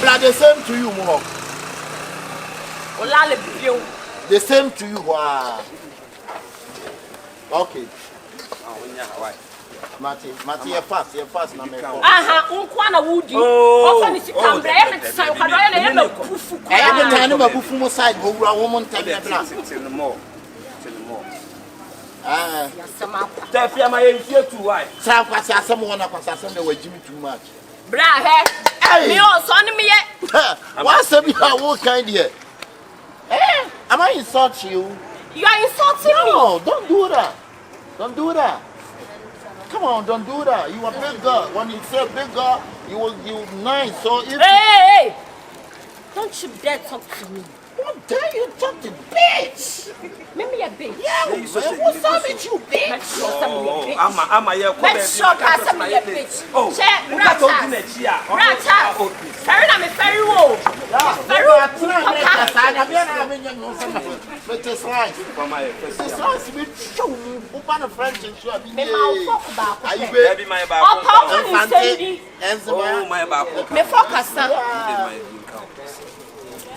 Blood the same to you, Mo. Olale bio. The same to you, wow. Okay. Mati, you fast na me. Aha, unkwana wudi. Ofa ni sikambra ya me tsan kwado ya na me kufu. Ya me tan na bufu mo side go wura wo mo ntam na bla. Till the more. Ah. Ya sama. Tafia ma ye fie tu why? Sa kwasi asem wo na kwasi asem na wajimi too much. Bra he. Me o so ni me ye. What's up here? What kind here? Am I insulting you? You are insulting me. No, don't do that. Don't do that. Come on, don't do that. You are big girl. When you say big girl, you nice. So if Hey! Don't you dare talk to me. what dare you talk to bitch? Maybe a bitch. Yeah, what's up with you, bitch? Make sure somebody a bitch. Ama ye ko Make sure somebody a bitch. Oh, Check, uka to di na chi a. Racha. Ferry na me ferry wo. Ferry wo. Me ma fuck ba ko. Baby my ba O pa ko ni sendi. Oh my ba ko. Me focus na.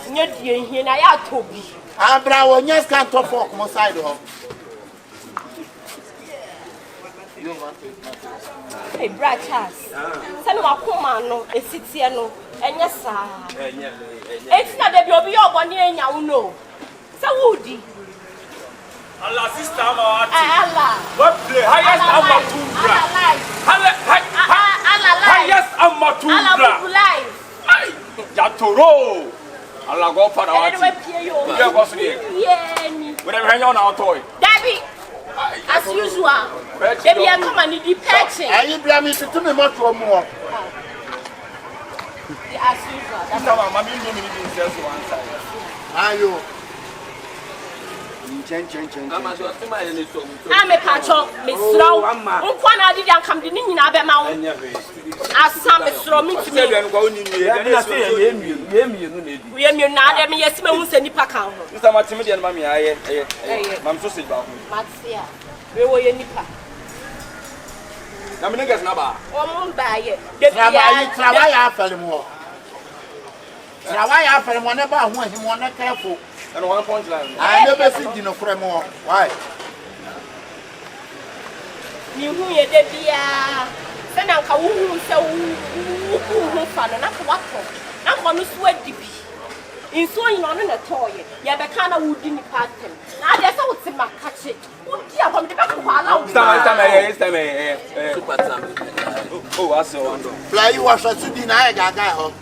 Nye die hie na ya tobi. Abra wo nyes kan to fork mo side ho. Hey, Brachas. Send wa koma no esitie no enye saa. Eti na de bi obi yo boni enya wo no. Se wudi. Allah sister ama ati. Allah. What play? Highest amatura. Highest amatura. Allah live. Ay, Jatoro. Allah go father ati. Anyway, pie yo. Yeah, go see. Yeah, ni. We never hang on our toy. Debbie. As usual. Debbie, I come and need patching. Are you blaming to me much more? As usual. That's how my mommy do me just one side. Are you? Ama so tuma ye ne so. I'm a patcho, Miss Row. Unkwana did and come the Nina Bema. As some Miss Row me to me. We are not, I mean, yes, me won't send you pack out. Mr. Matimidi and Mammy, I am so sick about Matsia. We were your nipper. I'm niggas number. Or moon by it. Travail for him more. Travail for him whenever I want him one careful. And one punchline. I never see dinner for more. Why? You who ye debia. Send Uncle who so who fun and after what? I'm going to sweat deep. In so in on a toy, you have a kind of wood in the pattern. Now there's out in my catch it. Oh, dear, I'm the back of our Oh, I saw. Fly you was a deny Gaga.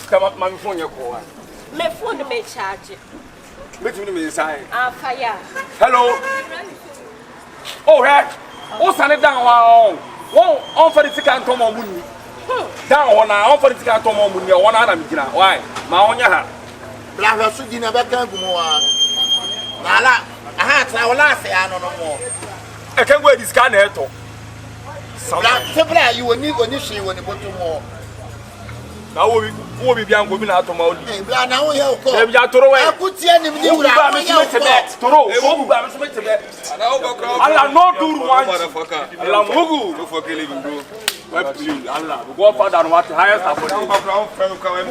Come up my phone, your call. My phone may charge it. Between me inside. Ah, fire. Hello. Oh, heck. Oh, send it down. One on for the ticket come on money. Down on for the ticket come on money. One arm. Why? My own yaha. Black should dinner back and go more. Nala, I had our last say I don't know more. I can't wear this kind of head. Simply, you will need when you see when you put more. Now we will be young women out of my own. Now we have called. Maybe I throw away. I put you in the Allah no do one. Allah Mugu. For killing bro. Allah. Go father what highest afford.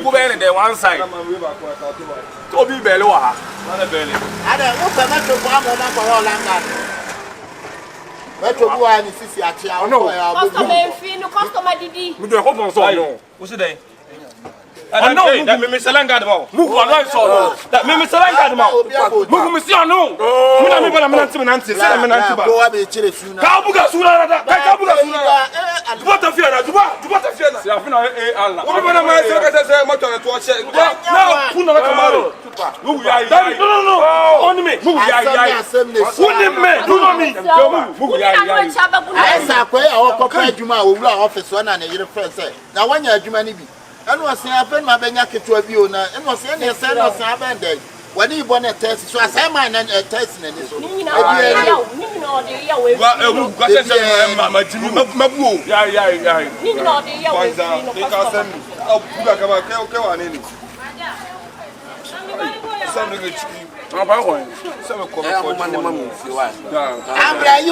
Go in there one side. Toby Beloa. I don't know for one longer. Metro Buan is Sisi Achia. No, customer Didi. We don't hope on so. What's the day? I know that me selanga de mo. Move on right so. That me selanga de mo. Move me see no. Me na me bana me nanti say me nanti ba. Go abi chire suna. Ka buga suna da. Ka buga suna. Duba ta fia na. Duba ta fia na. Si afina Allah. Wo bana ma say ka say mo to na to che. Na kuna na kamaro. Move ya. No. On me. Move ya. Woni me. Do no me. Move ya. I say akwa e o kopa adwuma wo wura office na na yire friend say. Na wanya adwuma ni bi. And was a friend, my Benya to a view, and was any son of Sabande. When you want a test, so I say mine and a test. You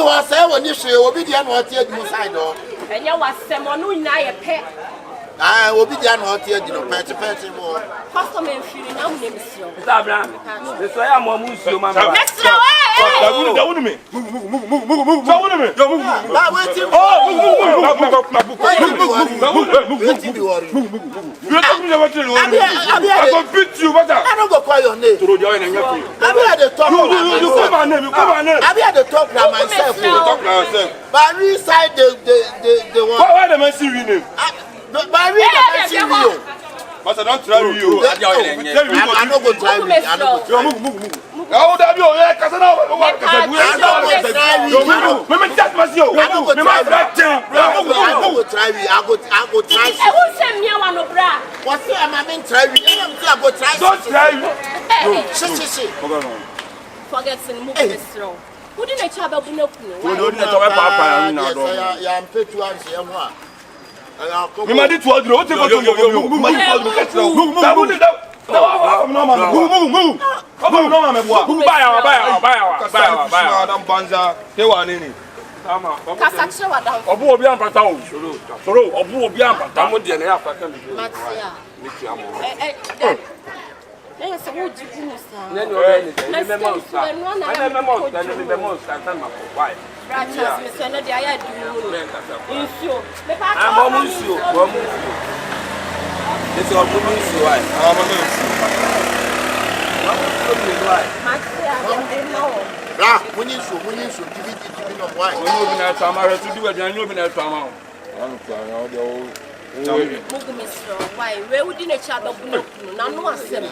are saying when you say obedient what you side. And you was someone who I a pet. Ah, obi dia na otie di no pet mo. Customer feeling now name is you. Sabra. The so ya mo musuo ma ma. Next row. Da wunu me. Move. Da wunu me. Ba wetin. Wetin be worry. You talk me about it. I go beat you, what? I don't go call your name. Throw the oil in your face. Abi at the top. You come on name. Abi at the top now myself. Talk now yourself. But inside the one. Why the man see you name? But the see you. But I don't try you. I no go try me. I no go. Move. Oh, that you cause now. Me just must you. I no go try me. I go try. I won't send me one of bra. What's the man try me? I go try. Don't try you. See. Forget to move this row. Who didn't have a bunno? Yeah, I'm paid to answer you. Me madi to adro, what take to you? Madi to adro, catch now. Move. Come on, me boa. Buy. Adam Banza, he wa nini. Tama. Kasache wa down. Obu obi ampata o. Soro, obu obi ampata mo de na ya faka ni. Matia. Me tia mo. Let's say what you do, sir. Nani o ni memo sa. Nani memo sa tan ma ko. Why? Branches, me say no dey aya do. Insio. Me pa to. I'm almost you. It's all moving so why? Bra, when you give it no why. When you be na tamara to do it, you be na tamara. Why? Where would you not have a bunno? No asem.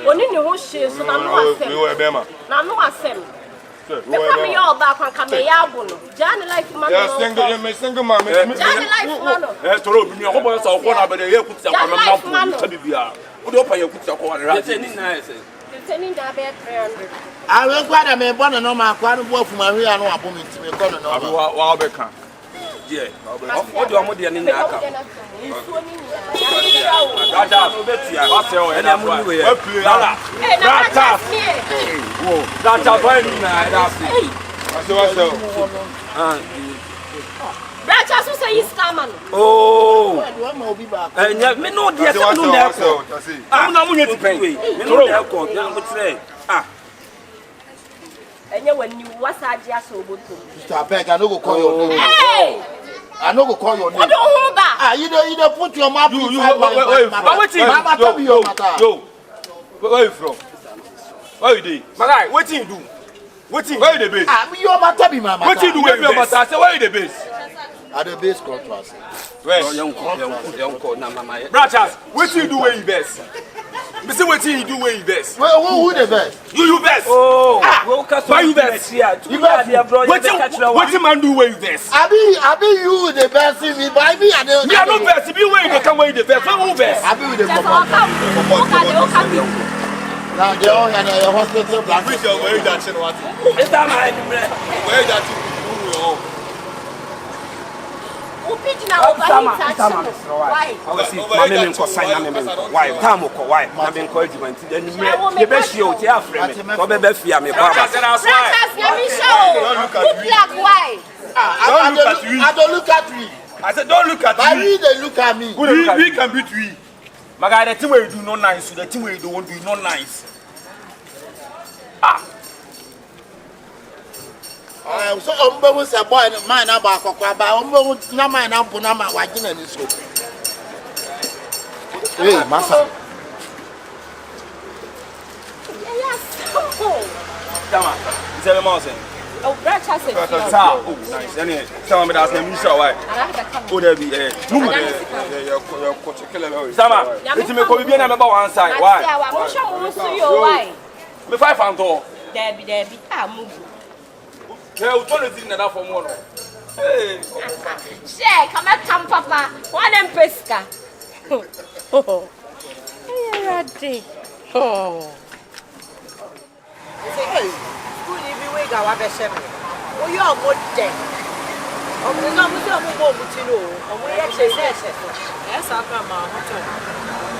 Only the whole shit, so no asem. No asem. Me all back on Kameyabuno. Johnny like man. Yes, single man. Johnny like man. Yes, to me a whole so one about the year put some man to be here. Would open your put your corner. It's any nice. Sending that bed 300. I will quite a man born no man quite work for my real no appointment to me corner no. Wow, Beckham. Yeah. What do you want in the car? Branches who say he's coming. Oh, me no dear, I'm not going to pay. Me no dear, and you when you was a just so good to stop back. I no go call your name. Hey! I no go call your name. What don't back? Ah, you don't put your mouth. Wait. Where you from? Where you dey? Magai, what you do? Where you the base? Ah, you matter be mama. What you do with your matter? Say where you the base? At the base contrast. Where? Young call na mama. Brothers, what you do where you best? Me say what you do where you best? Who the best? You best. Oh, why you best? What man do where you best? I be you the best in me, but I be at the. Me I no best. Be where you come where you the best. Who best? I be with the Just papa. come. Now they all had a hospital black. Which where you that shit what? It's that my Where that you? Why? Why? Time ko why? Na be encouragement. Then me be show ti afre me. So be fear me ba. I don't look at me. I said don't look at me. But we they look at me. We can beat we. Maga the thing where you do not nice, the thing where you don't do not nice. So umbe we say boy man na ba akokwa ba umbe na man na mpo na ma wagina ni so. Hey masa. Yes. Tama. Tell me more. Oh, branch has it. Oh, nice. Anyway, tell me that's name show why. Oh, there be Sama, it's me ko bi na me ba one side. Why? Why? Me 5 and 2. There be move. Yeah, we turn it in that for more. Hey. Share, come at papa. One and pesca. Oh. Hey, ready. Oh. Hey, school even we go have a shame. Oh, you are good day. Oh, we no go to know. Oh, we are chase. Yes, I come out.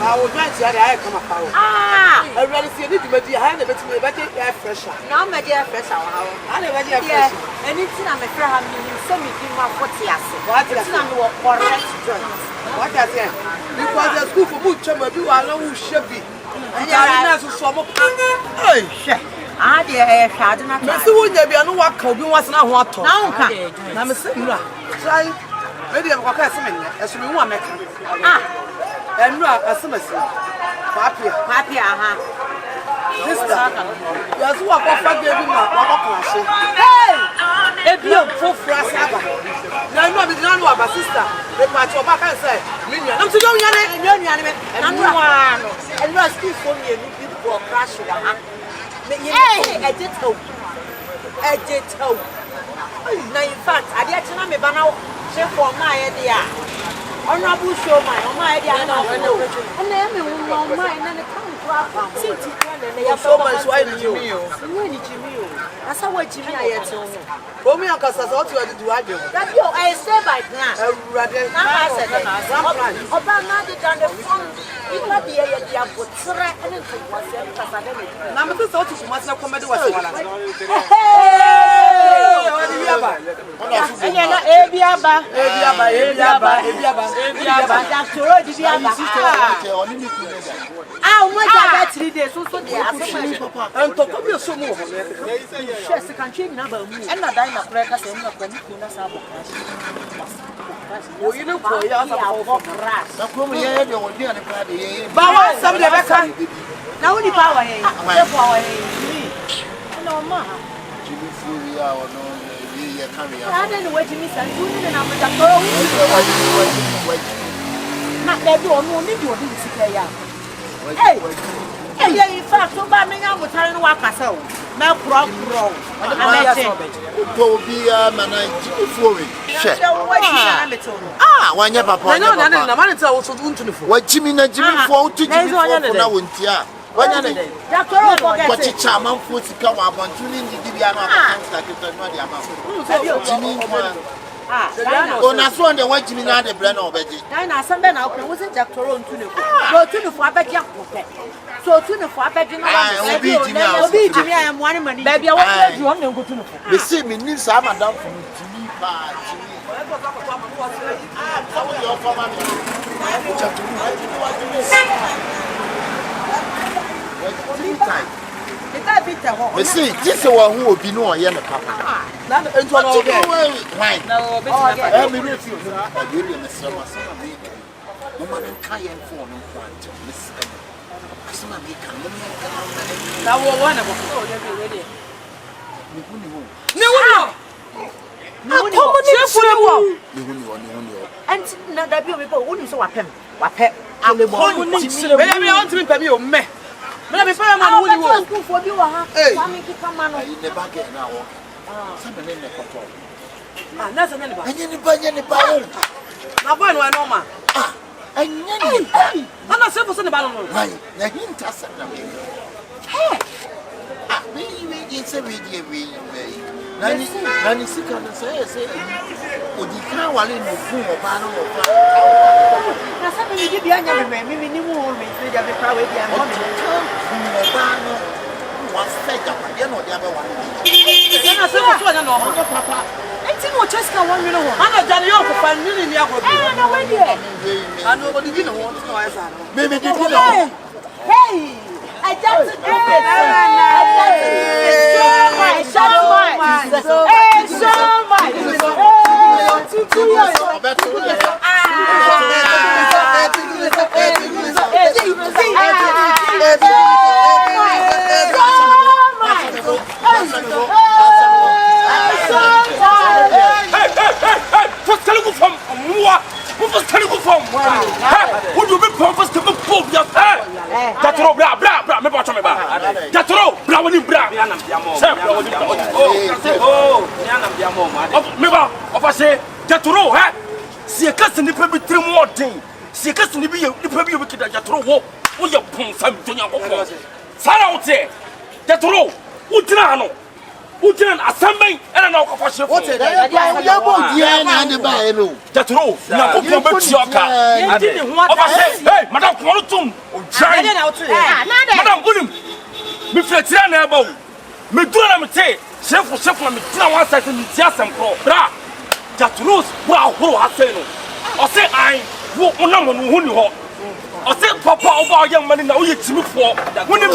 I will not say I come up. Ah, I really see you to be behind the bit me better air fresher. now my dear fresh hour. I never get fresh. Anything I'm a friend, you send me in my 40 years. What It's not no correct joint. What I say? Because the school for boot chama bi wa na wo shebi. Anya na so so mo pa. Hey, she. Ah, dear, shade na. Me se wo nya bia no wa ka obi wasena ho ato. Na wo ka. Na me se nura. Try. Me dey ko ka se me ne. Eso me hu ameka. Ah. Enura asemasi. Papi aha. Sister. Yes, wo akwa ge bi na wa ko ashe. Hey! Ebio fo frasa ba. Na no be na no aba sister. Me pa cho ba kan say. Me nua. Na mti yo nya ne. Nua ne me. Na no. Enura school for me ni bi for crash wa ha. Me ye ejito. Na in fact, ade a chena me ba na she for my idea. Honorable show my my idea na. And me won my na ne kan kwa. Siti na ya so much why ni Jimmy o. Ni Jimmy o. Asa wa Jimmy ayete o. O mi ankasa so to do adwo. That yo I say by plan. Awurade na ha say na. Oba na de dan the phone. Ipa de ye dia botre ene to wase kasa de me. Na me so to kuma se comedy wase wala. Enye na ebiaba. Doctor di biaba. Ah, o mo ja 3 days so de asema papa. Ento ko bi so mo ho. She kan change na ba mu. E na dan na kura ka se na kwa ni ku na sa bo. O yinu ko ya sa ko crash. Na ko mo ye de won dia ne pa de ye. Ba wa sam de be kan. Na woni pa wa he. E po wa he. No ma. Jimmy Fury a ono ye kan ya. Ada ni we Jimmy san tu ni na mo ja ko. Na de do no ni do di sika ya. Hey. Hey, in fact, so ba me nya mo tare no wa kasa o. Na kro. Upo bi a mana Jimmy Fury. She. Ah, wanya papa. Na man tell wo so untu ni fo. Wa Jimmy na Jimmy fo utu Jimmy fo na wontia. Wanya ne. Doctor forget. Ko chi chama fo sika wa bontu ni ndi bia na ka kita no dia ma. Jimmy kwa. O na so on wa Jimmy na de bre na obeji. Na asembe na okun wo se Doctor untu ni fo. So tu ni fo abeji akopɛ. So tu ni fo abeji na wa. Obi Jimmy a mo ani mani. Ba bia wo se ju on na ngutu ni fo. Me see me nim sa madam fo Jimmy pa Jimmy. Me see, this one who will be no yen papa. Na ento no oge. Why? Na obe ti na. Me no feel no. I really miss my son. No man can yen phone no point. Miss. Asema me kan no me. Na wo na bo. Me hu ni ho. Ne wo. And na da bi o me pa woni so wapem wapɛ me me o me me pa ma woni wo school for bi wa ha wa me ki kama no ne ba ke na wo sabe ne koto na sa ne ba enye ne ba wo na boy no no ma enye ne ba ana se fo se ne ba no why na hinta sa na me me se we die Nani sika na say odi kan wale no fun oba no oba na sabe ni bi anya me ni mu ho me se ja be pra we dia mo me oba no wa se ja pa de no dia be wa na se fo so anya no ho papa enti mo cheska won mi no ho ana jani yo ko fa ni ago bi na we die anu odi di no ho no wa sa no me di no hey I just do it. Jatro bra me ba cho me ba. Jatro bra woni bra. Se bra woni bra. Oh, nyanam dia mo ma de. Me ba, ofa se Jatro he. Se ka se ni pa bi trim odin. Se ka se ni bi nipa bi kida Jatro wo. Wo ye pon fam to nya kokko. Sara wote. Jatro, utina no. Utina asamben era na okofa she fo. Wote ya bo dia na de ba e no. Jatro, na kokko be tioka. Adi ne ho Ofa se, hey, madam ko tum. Madam Unim, me fletira na eba o. Me dura na me te, chef na me tina wan side me tia sem pro. Bra. Jatros bra ho ha say no. O say ai, wo unam no hu ni ho o se papa oba young man na wo ye timi fo woni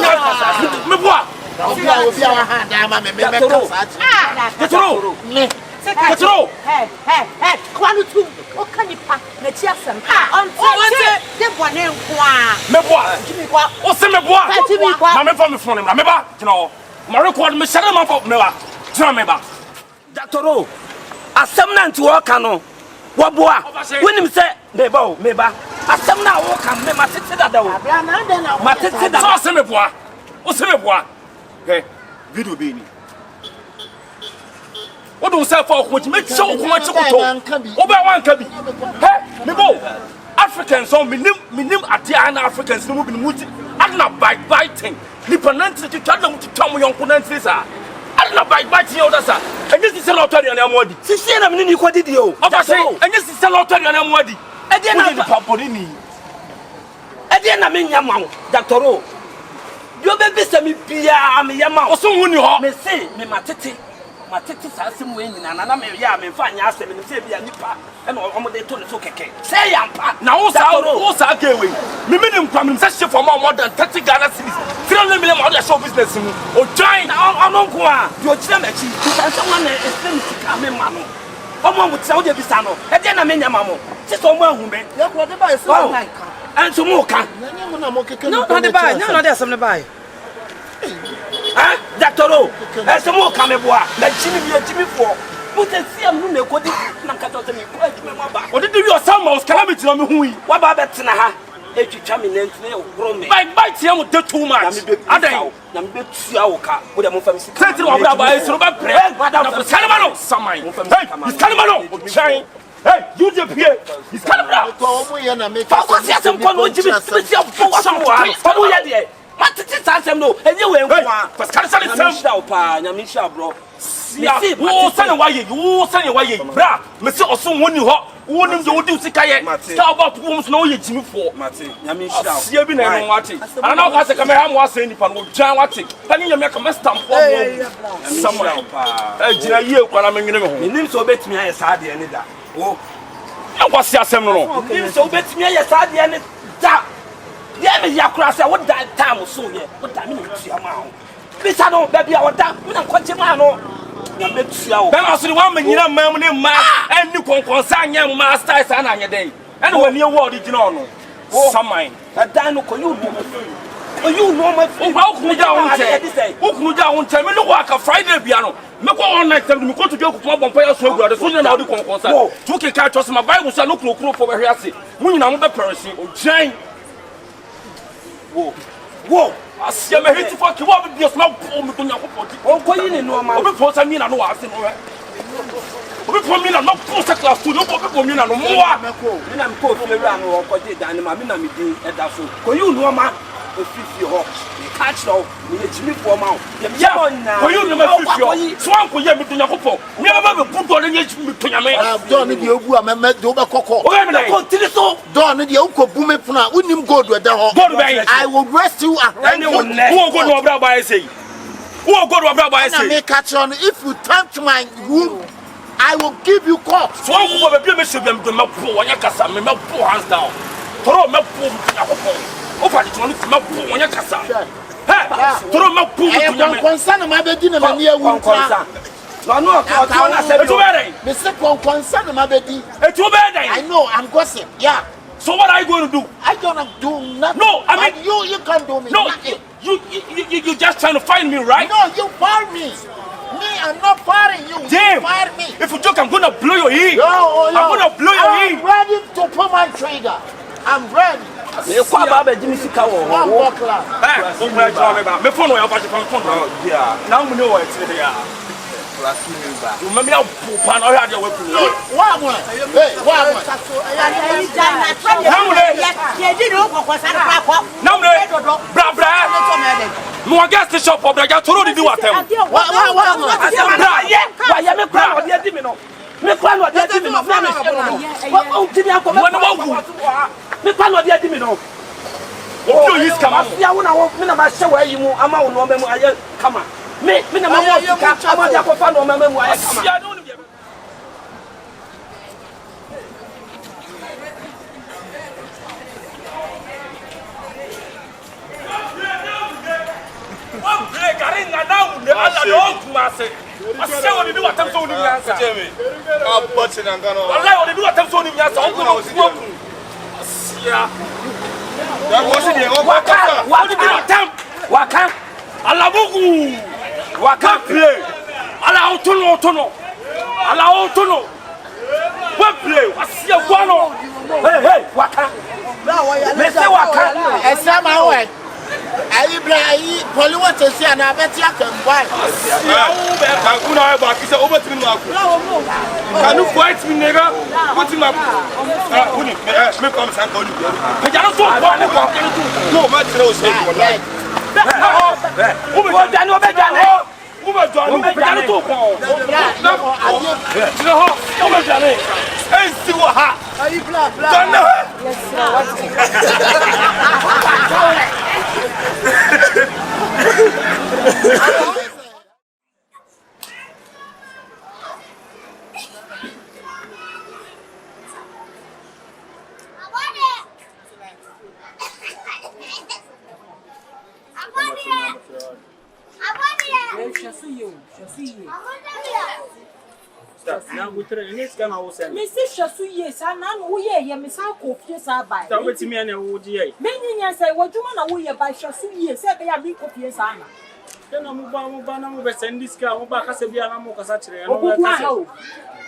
me boa obi a ha da ma me ka sa Petro Petro hey kwanu tu o kanipa na chi asem onte de bone kwa me boa o se me boa ma me fa me phone me ba tino ma record me share ma fa me ba tino me ba Doctor asem na nti wo ka no wo boa wonim se me ba asem na wo ka me ma tete dada wo ma tete dada so se me boa o se me boa he video be ni what do you say for what me show ko chi ko o ba wan ka bi he me bo Africans so minim atia na Africans no mu bi mu ti adna biting ni pananti ti tada mu ti tamu yonko nanti sa adna biting yo da sa enye si se lottery na amodi si sie na me ni ko didi o oba say enye si se lottery na amodi e de na papori ni e de na me nyama wo Doctor o yo be be se mi bia me yama o so hu ni ho me se me matete sa asem we nyina na me ya me fa nya asem me se bia nipa e na omo de to ne so keke se yampa na wo sa ke we me nim kwam nim se SHIFO ma more than 30 Ghana cedis 300 million ma show business mu o join ono ko a yo kire me chi san san na esem sika me ma no omo mo tsa wo de bisa no e de na me nyama mo se so mo ahu me ya ko de ba e so na kan an so mo kan na mo na mo keke no de ba no de asem ne ba Doctor o ese mo ka me boa na jimi fo mo te siam no na ekodi na nkato te me ko adwuma ma ba o de wi o sam ma calamity na me hu yi wa ba betena ha etwitwa me nantu na egro me bite am de too much adan na me betua wo ka wo de mo fam sika tete wa bra ba e so ba pre na ko kalema no samai hey is kalema no o chain hey you de pie is kalema ko mo ye na me ka ko sia sem ko no jimi sia fo wa so wa mo ye de matete sansem no enye we nko pas karsale sam shao pa nyamisha bro si wo sane wa ye bra me se oso woni ho wonim de wodi usika ye sta ba pum so na wo ye jimi fo mate nyamisha sia bi na no wate ana ka se kamera mo asa nipa no jan wate pani nyame ka stamp for mo samra pa jina ye kwa na menwene me ho nim so betimi aye saade ne da wo akwa si asem no nim so betimi aye saade ne da ye me yakura se wo da time so ye wo da me na tua ma ho bisa no ba bia wo da me na kwache ma no ya me tua wo ben aso ni wa manyina mam ne ma ani konkonsa anya ma style sa na anya den ene wani award gina no samai da no ko you do o you know my o ba okunu ja won che me no wa ka Friday bia no me ko online time me ko to go kuma bompa ya so agura so na odi konkonsa to ke ka trust my Bible say no kuro for be hwe ase munyina mo be perisi o jan wo asia me hiti for kiwa be bios na po me to nyako poti o ko yi ne no ma o be po sa mi na no wa ase no we o be po mi na no po sa class studio o be po mi na no mo wa mi na me ko fi ra no ko je dan ma mi na me din e da so ko yi no ma o fifi ho me catch no me ye jimi fo ma o ya ko yi no ma fifi ho so an ko ye me to nyako po me ba be bu do ne ye jimi to nyame don ne de obu a me do be kokko o be me ko tiri so don ne de ko bu me puna unim gold we da ho I will rest you a who go no bra ba say who go no bra ba say na me catch on if you tempt my room I will give you court so an ko be me se be me do ma po wonya kasa me po hands down toro me po nyako po o fa ti no ma po wonya kasa he toro me po to nyame concern ma be di na me ewu no no o na se do be me se concern ma be di e to be dey I know I'm gossip yeah. So what are you going to do? I don't do nothing. No, I mean you can't do me. No, nothing. you just trying to find me, right? No, you fire me. Me, I'm not firing you. Damn. You fire me. If you joke, I'm gonna blow your ear. Yo. I'm gonna blow your ear. I'm ready to put my trigger. I'm ready. Me kwa ba be jimi sika wo One class. Eh, me try me ba. Me phone wo ya ba phone. Yeah. Now me know what it is here. class member. You remember how pan or had your weapon? What one? Hey, what one? Bra bra. No gas the shop for bra to do the water. What? Bra, yeah. Why you me bra or the no? Me plan what the me no. What oh give me a comment. Me plan what the me no. Oh, you come on. Ya wona wo me na ma hye wa yi mu ama wo no memu aye kama. Me na ma mo sika ama dia ko fa no memu aye kama. Hey, now the other dog master. I say what you do at so many years. I'm butching and gonna. I like what you do at so many years. I'm going to smoke. Yeah. That wasn't the old what did you attempt? Waka. Alabugu. Waka play. Ala Otono. Ala Otono. What play? What's your one? Hey, Waka. Mr. Waka. Esa ma we. Ayi bra ayi poli what to see na beti akambai. Ya u be kan kuna ba ki se obetimi ma ku. Can you fight me nigga? What in my me come san ko ni. Me ja so ko ni ko. No, ma tire o se wallahi. U be jani o be jani. U be jani to ko. Tire ho, u be jani. Ei si wa ha. Ayi bla. Now we try next time I will send. Mr. Shasu, yes, and none we hear Miss Alco, yes, I buy. That with me and a wood ye. Many years I want to run away by Shasu, yes, they are big copies, Anna. Then I'm going to send this car back as a Biana Mocasatre. Oh,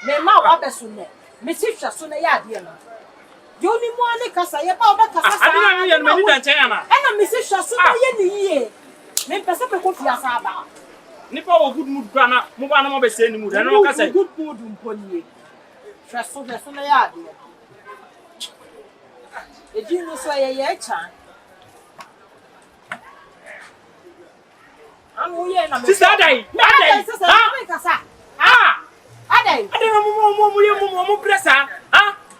Mamma Robertson, Mrs. Shasu, dear. You only want the Casa about the Casa. I didn't know and Mrs. Shasu, ye. Make Pacific Copias. Nipa good mood grana mubana mo be say ni mood na no ka say good mood mponi traso na ya de e di no so ye cha anu ye na me sister adai kasa adai mo pressa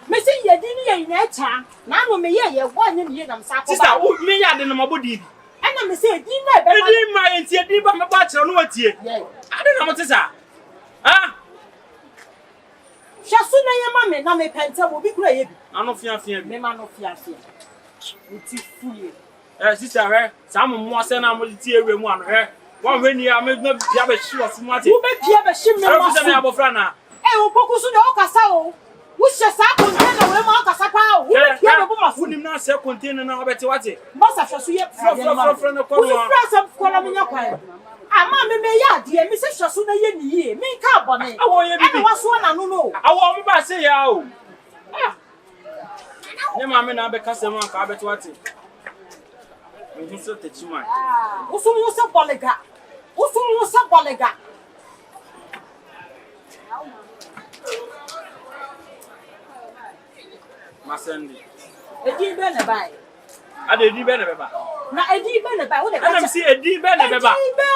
me say ye di ni ye na cha na no me ye wo anye ni ye na msa ko sister wo me ya de no mabodi ana me say di na be di ma entie di ba me ba kire no atie ade na mo tesa Shasu na ye ma me na me penta wo bi kura ye bi ano fia me ma no fia uti fuye sister he sa mo ase na mo tie ewe mu ano he one when you me na bia be shi ofu ate wo be bia be shi me ma so me abofra na wo pokusu de o kasa o wo hye sa container we ma o kasa pa o wo be bia be bo ma nim na se container na obeti wate bossa Shasu ye fro na ko no wo fra sam ko na me nya kwa ama me ya de me se Shasu na ye ni ye me ka bone awo ye bibi wa so na no no awo mo ba se ya o ne ma me na be kasa ma ka beti wate me so techima wo so mo se bolega Masendi. Edi be na bai. Ade edi be na be ba. Na edi be na bai. Wo de Ana msi edi be na be ba.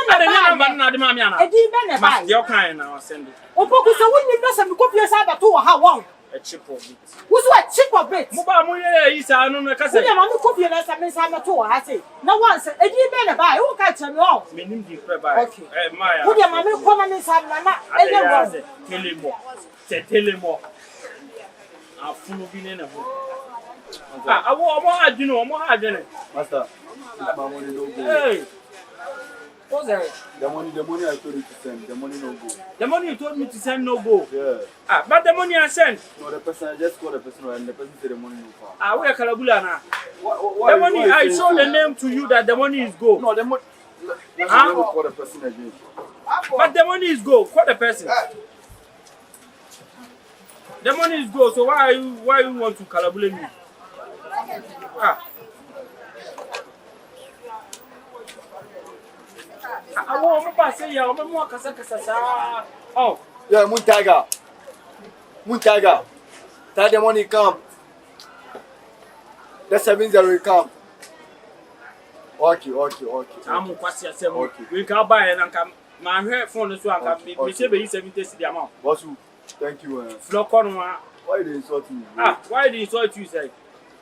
Ade nya na na de ma mi ana. Edi be na bai. Yo kan na Masendi. Opoku so wonni na se me kopie sa ba to wo ha won. A chip of it. Wo so a chip of it. Mo ba mo ye yi sa no na kase. Wo de ma me kopie na sa me sa na to wo ha se. Na once edi be na bai. Wo ka tell me o. Me nim di pre bai. Okay. Maya. Wo de ma me ko na me sa na ede wo. Telemo. Afunu bi ne na ho. Omo adwene. Master, my money no go. Hey. What's that? The money I told you to send, the money no go. The money you told me to send no go. Yeah. But the money I sent. No, the person I just called the person and the person said the money no go. We are Kalabula now. The money I showed the name to you that the money is go. No, the money. I will call the person again. But the money is go. Call the person. The money is go. So why you want to Kalabula me? I want to say ya. I'm more kasa. Oh. Yeah, Moon Tiger. Tell the money come. The 70 come. Okay. I'm quasi a 7. We can buy and come. My hair phone is one. We say be 70 the amount. Boss, thank you. Flock on one. Why they insult me? Why they insult you, say?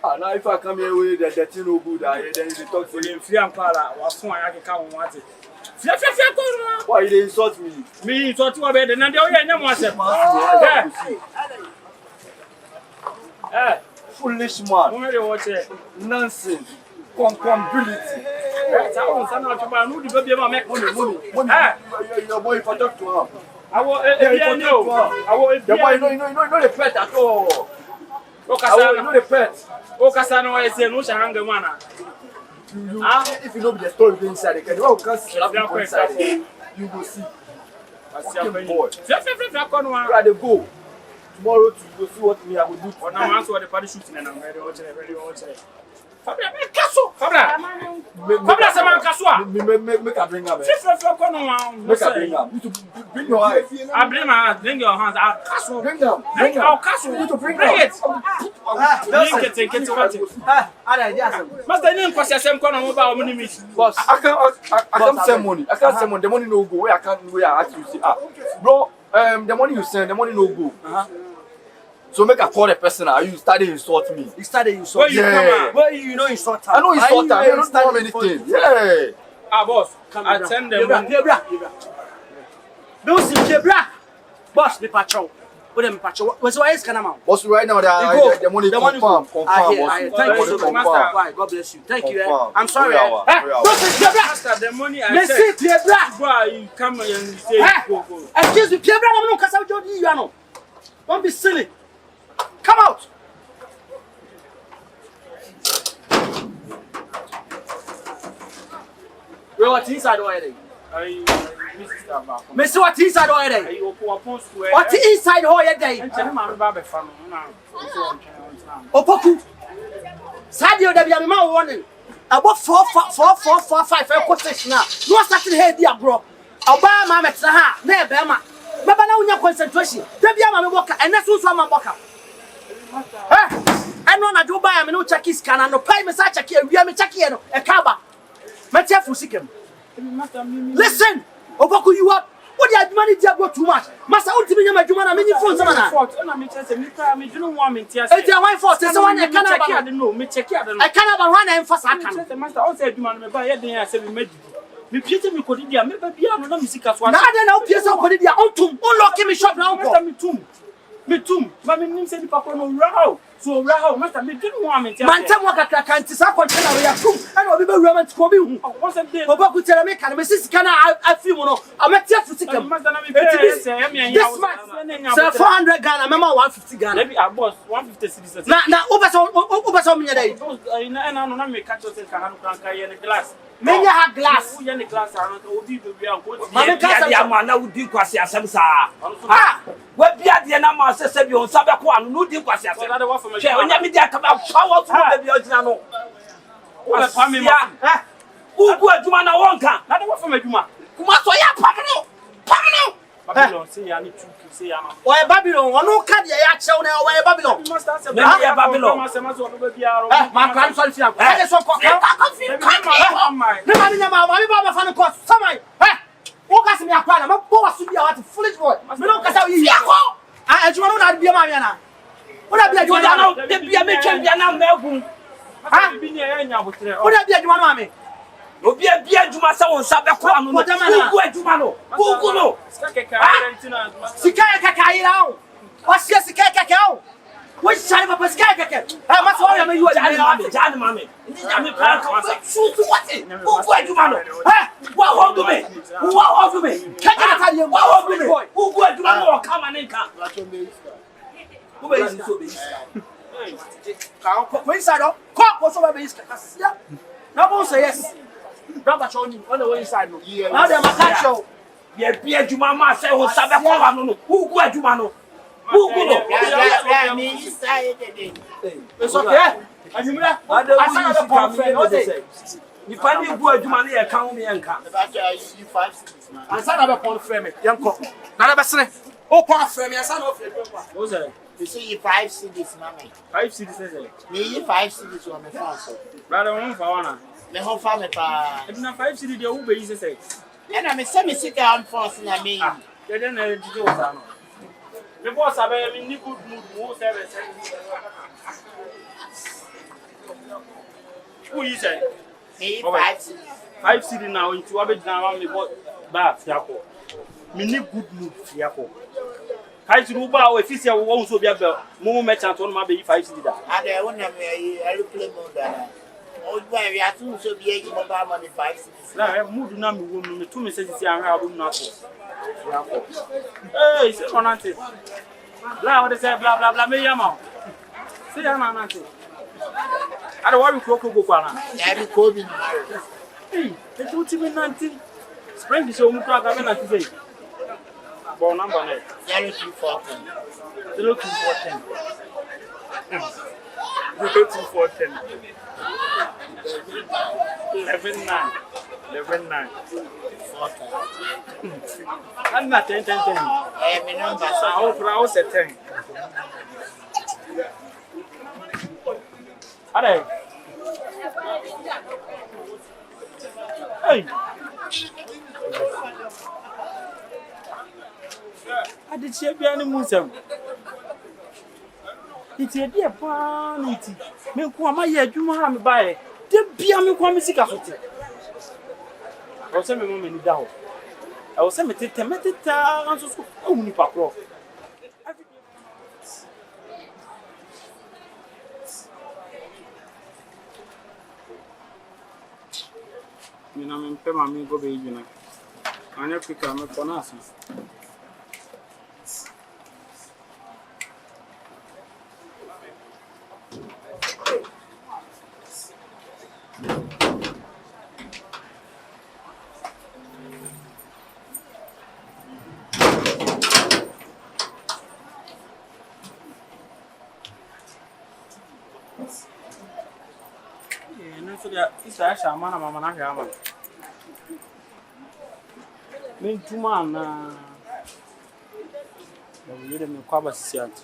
Now if I come here with the thing no good, then you talk to me. Free and Pala, was one I can come want it. Why they insult me? Me insult you better than the foolish man. Nonsense. Concombility. Your boy for talk to her. The boy, you know the pet at all. You know the pet. If you know the story inside, you can slap inside. You will see. Boy. Rather go. Tomorrow to go see what me I will do. On I'm answer the party shooting and I'm very Fabra, make a bring up. Make a bring up. You to bring your eyes. I bring your hands. I'll castle. Bring them. Bring our castle. You to bring it. Take it. Master, name for some corner about money. Boss, I can't send money. I can't send money. The money no go. Where I can't. Where I actually see. Bro, the money you send, the money no go. So make a call the person. Are you started insult me? You started insult me. Yeah. Where you know insult her? I know insult her. I don't know anything. Yeah. Boss, I send them. Don't see boss, the patrol. What am patrol? What's why is Kanama? Boss, right now the money confirm. Thank you so much, Master. God bless you. Thank you. I'm sorry. Master, the money I said. Why you come and say excuse me, Pierre, I'm not Casa Jodi, you know. Don't be silly. Come out. What inside already? Mister, what inside already? What inside already? Opoku. Sadio de Biama warning. About 4, 5 quotation now. No starting here, dear bro. Obama met Saha, near Bama. Baba now concentration. Debiama Walker, and that's also my walker. I know I do buy a no check his can and no pay me such a key. We are me check here a caba. Mattia Fusikum. Listen, Obaku, you up. What do you money to go too much? Master, ultimately, my Jumana, many phones. I'm don't want me to say, it's your wife fault. It's the one I can't check. I don't know. Me check. I can't have one and fast. I can't. The master also said, you want to buy a day. I said, we made me pity me. Could it be a piano music as well? Now, I don't know. Piers of Codia on tomb. Unlock me shop now. Me tomb. Me tomb. My name said, Papa, no row. So, Raho, Master, me didn't want me to. Mantam Waka can't say, I know we will Roman Scobby. What's a day? Obaku tell me, can Mrs. Cana, I feel no. I'm a tear for sick. This month, 400 Ghana, Mamma 150 Ghana. Maybe I was 150 now, over so many days. And I may catch us in Canada glass. Many have glass. Who any glass are not old people. We are good. Mamma would do Quasia Samsa. What be at the Nama says you on Sabaqua, no do Quasia. When you meet that about shower to the original. What a family. Who go to Mana Wonka? Not one from a Juma. Kumasoya Pamano. Babylon, say I need to say, or a Babylon, or no candy, I shall know where Babylon. You must answer Babylon. My grandson, I just want to come. Somebody, what has me a plan? I'm a boss to be a foolish boy. We don't cast out you. I do not be a Mariana. What have you done now? Be a making Yana Melbourne. I've been here. What have you done, mammy? No be a beer to myself on Sabbath. What am I going to Mano? Who go? Sikaka Kairao. What's your Sikaka? Which side of a Skaka? I must order you a Jan Mammy. Shoot what? Who go to Mano? What will do me? What will do me? Can I tell you what will do me? Who go to Mano or come and income? Who is it so big? Inside of Cock was over his Cassia. No one say yes. Brother showing you on the way inside. Now they're my show. Yeah, Pierre Jumama said, who Sabah, who go to Mano? Who go? It's okay. And you know, I said, you find me good money, I can't be and come. I said, I'm a pawn frame, young cock. Not a person. Oh, pawn frame, I said, what's that? You see, 5 cities, mammy. 5 cities, me 5 cities on the phone. Brother, one for one. The whole family, it's not 5 cities, the Uber is a say. And I'm a semi-sick down for us in a mean. They don't know to go down. The boss, I mean, you could move more service. Who is it? 5 cities. 5 cities now into a bit down on the boat. Bath, Yako. Me need good mood, Yako. I should move out if you won't so be a more merchant on my baby 5 cities. I don't know, I play more than Oh, why we are too so be a mobile money 5 cities. Now, I moved now, me 2 messages and I will not. Hey, say on auntie. Blah, what is that? Blah, blah, blah, me yama. Say on auntie. I don't want to go for Every COVID. Hey, it's what you mean, auntie. Spring is so much to say. Bon number 0214. 0214. 0214. 11-9. 11-9. I'm not 10. My number is I'll say 10. Are hey. I did share any musem. It's a dear panity. Me come my year, you have buy. The beer me come sick of it. I was sending me down. I was sending it to school. Only Papa. You know, I'm pay my go baby. You know, I never pick up my phone. It's actually a man of my man. Me too man. You didn't cover society.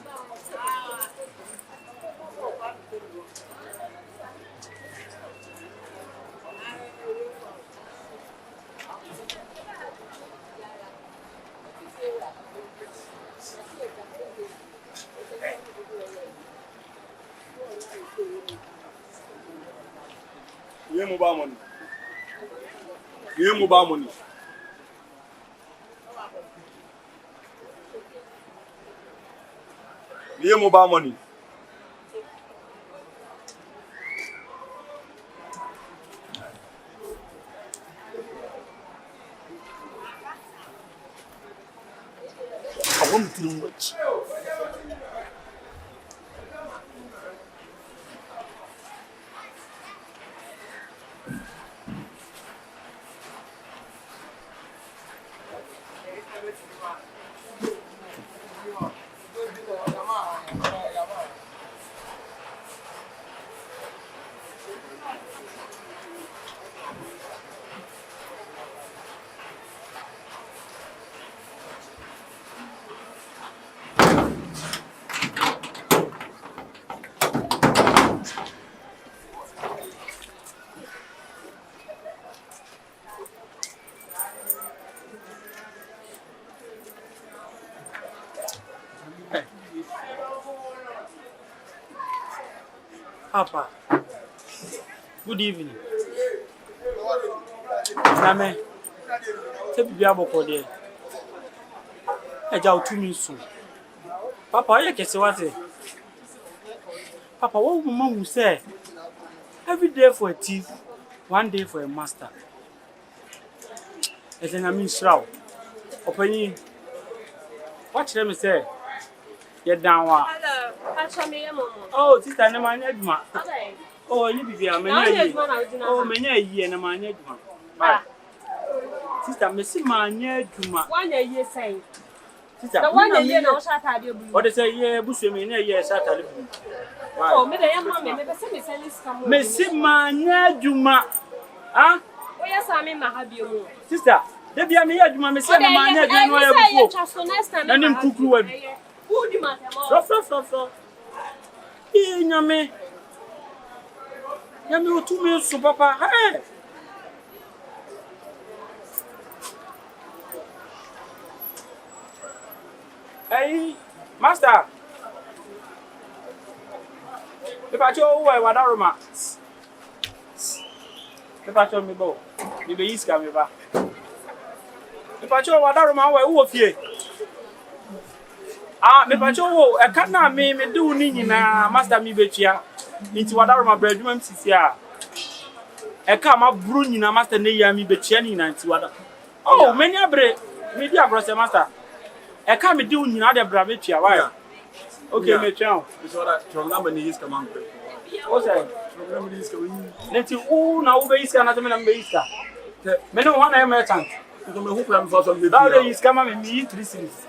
Mobile money. Mobile money. Mobile money. I want to know what. Papa, good evening. Name, take me aboko there. I jaw 2 minutes soon. Papa, I can say what? Papa, what mama will say? Every day for a thief, 1 day for a master. As an amin shroud. Open what let me say? Get down. Oh, sister, no man, Edma. Oh, you be a man. Oh, many year and a man, Edma. Sister, Missy Man, Edma. 1 year saying. Sister, the 1 year no Saturday. What is a year, Bushman, a year Saturday. Oh, maybe I am mammy, Missy Man, Edma. Ah, yes, I mean, my happy sister. There be a mere Edma, Missy Man, Edma. And then cuckoo. So. Yame. Yame 2 minutes so papa. Hey. Hey, master. If I show where Wadaroma. If I show me bo. You be iska me ba. If I show Wadaroma where who of you? Ah, me pacho e ka na me do ni nyina master mi betua nti wadaro ma bradwuma msisi a eka ma bru nyina master ne ya mi be chia ni na nti wada oh many abre me di abro se master eka me di nyina de bra be tua why okay me tua so that from number ni is come on o say from number ni is come nti u na u be iska na te me na be iska me no wana e merchant so me hope am for some be that day is come me 3 series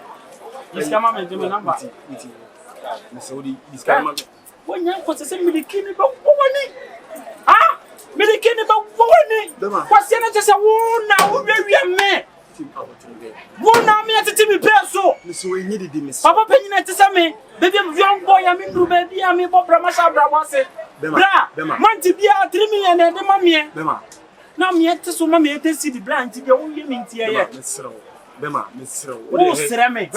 is come me me number me so di is come wonya ko se miliki ni ba woni ah miliki ni ba woni kwase na tese wo na wo wiawia me wo na me tete mi peso me so enyi di me papa penyina tese me baby am young boy am ndu baby am bo brama sha bra wase bra manti bia 3 million e de mamie bema na me tese ma me tese di bra nti de wo ye me nti ye bema me sro wo sere me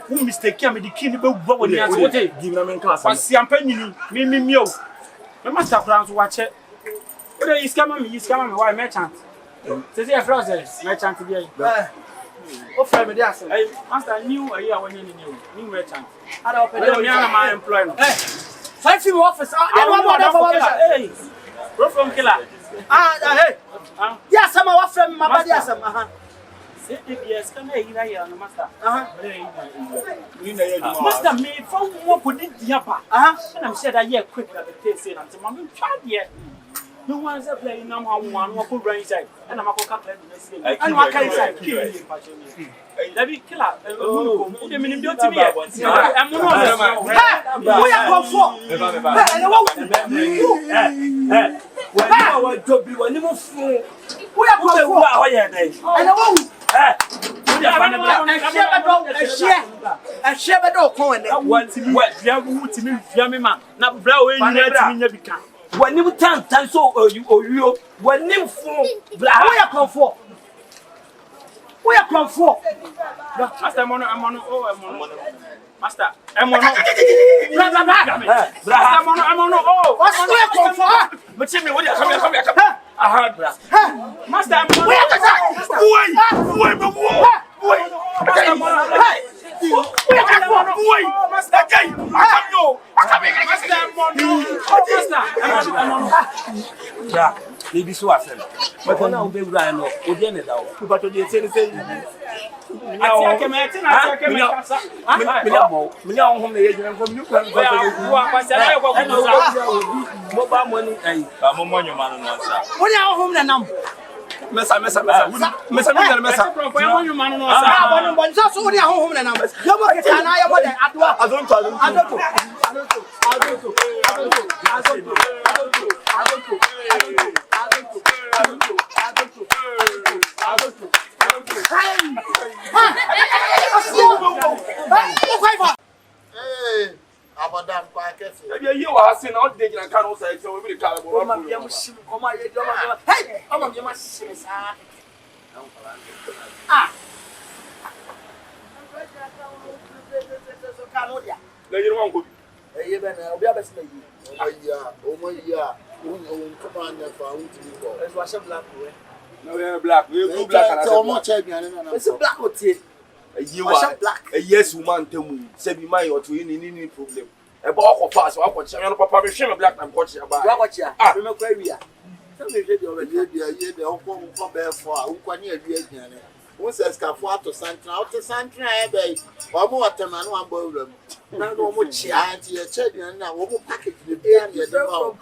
wo mistake am di kini be gbo woni ase wote give na men class kwasi ampa nyini mi o me master plan so wa che ore iskama me why merchant say your friends merchant bi ai o friend me dey ase ai master new ayi a wonye new merchant ada o pede me ana my employment 5 film office I want for hey bro from killer hey yes sama wa friend my body asem yes come here here no master master me from what could it yapa and I'm said that yeah quick that the say and say mama try there no one is playing now one go run inside and I'm go calculate the next game and what can inside kill that be killer who the minimum duty me I'm no we are go for and what job be when you fun we are go for how you dey and what share bedo kon ene what bia hu timi bia me ma na bra we nyina timi nya bika wani tan so oyo wani fun bra we are comfort master mono master emono bra mono oh what's we are comfort but me what come aha bra master mono Baby so afem. But na o be wura no, o de ne da o. But o de say ati akeme kasa. Me ya ohun na ye jina ko mi kwa ko wa kwase na ye ko mo ba mo ni ai ba mo mo nyoma no no sa woni ahom na nam mesa mi na mesa for ya mo nyoma no sa bon so woni ahom na nam yo mo kita na ye bo de adwa azonto Abadam kwa kesi. Ebi ye wa hase na o de gina kan o sa eche o bi ka bo. Ma bia mo shim ko ma ye do ma. Hey, ama bia ma shim sa. Na yiri wan ko bi. Ye be na obi abesi na yi. O mo ya. O come on fa o ti go. E so ashe black we. Na we black, we go black and so mo che biane na na. It's black o tie. Eyi wa yes woman temu se bi man your to ni problem e ba ko fast wa ko che no papa be hwe me black na ko che ba wa ko che me me kwa wi a se me hwe de o be ye de o ko be fo a wo kwa ni awi agiane wo se scafo ato santra e be o mo watema no ambo wura mu na no mo che anti ye che biane na wo mo package de bia ye de ba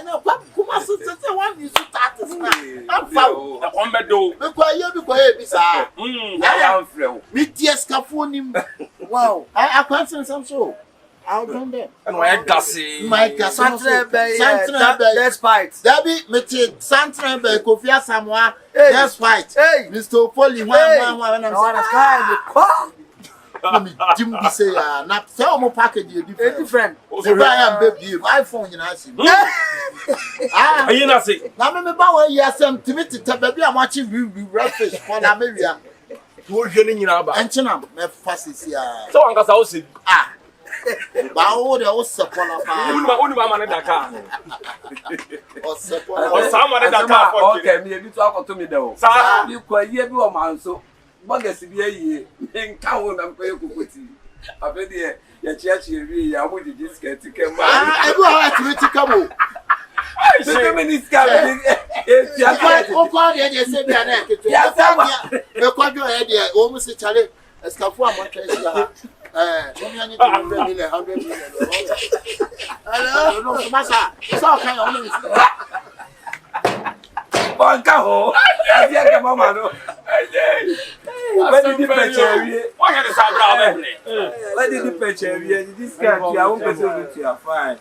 no kuma so se one is to start na am fa na ko mbedo be kwa ye bi sa ya am frɛ wo mi tie scafo nim wow I can't say some so I'll done them. And why gassy? My gas, Santra despite. Debbie, Meti, Santra Bay, Kofia Samoa, despite. Hey, Mr. Foley, one, and I'm Jim be say, not sell more package, different. I am baby, iPhone, you know. Ah, you know, say, now, remember, yes, I'm timid to baby, I'm watching you breakfast for America. You're getting in our back. And Chinam, my fast here. So, I'm going to say, ah. Bao de o sepola pa. Unu ba mane Dakar. O sepola. O sa mane Dakar. Okay, me bi to akoto me de o. Sa bi kwa ye bi o manso. Bogesi bi ayi. Nka wo na mpa ekokoti. Abe de ye chiachi ewi ya mo di skirt kemba. Ah, ebi o ha ti kamo. The minister. O call the say be na keto. Ya fa me kwadwo e de o mu se chale escafu amotwa esi ha. Omi ani to 100 million. Hello. No, masa. So kan o no. Banka ho. Adia ke mama no. When did the picture we? Why you dey sabra be? When did the picture we? This guy you are one person to you fine.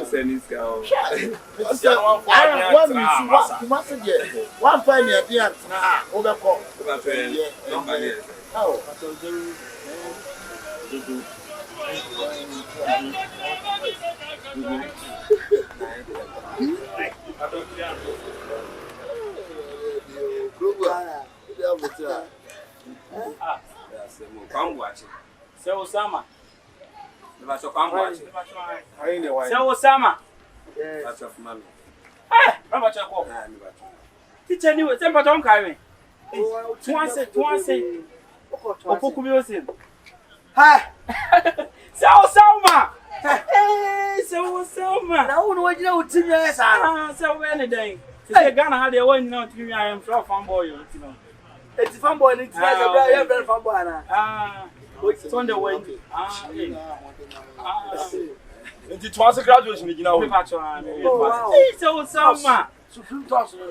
Send this guy. One fine idea na over call. Oh. Say Osama. Never come watch. Say Osama. That's of mommy. Never check up. Teacher anyway, say but don't carry. Twice. Opoku bi osin. Ha. Say Osama. Say Osama. Na wo no wajina utimi ya sa. Say we any day. Say Ghana had the one now to I am sure fanboy you know. Eti fanboy ni tira se bra ya friend fanboy na. It's on the way. Nti twice graduation ni gina ho. Say Osama. Supreme toss no.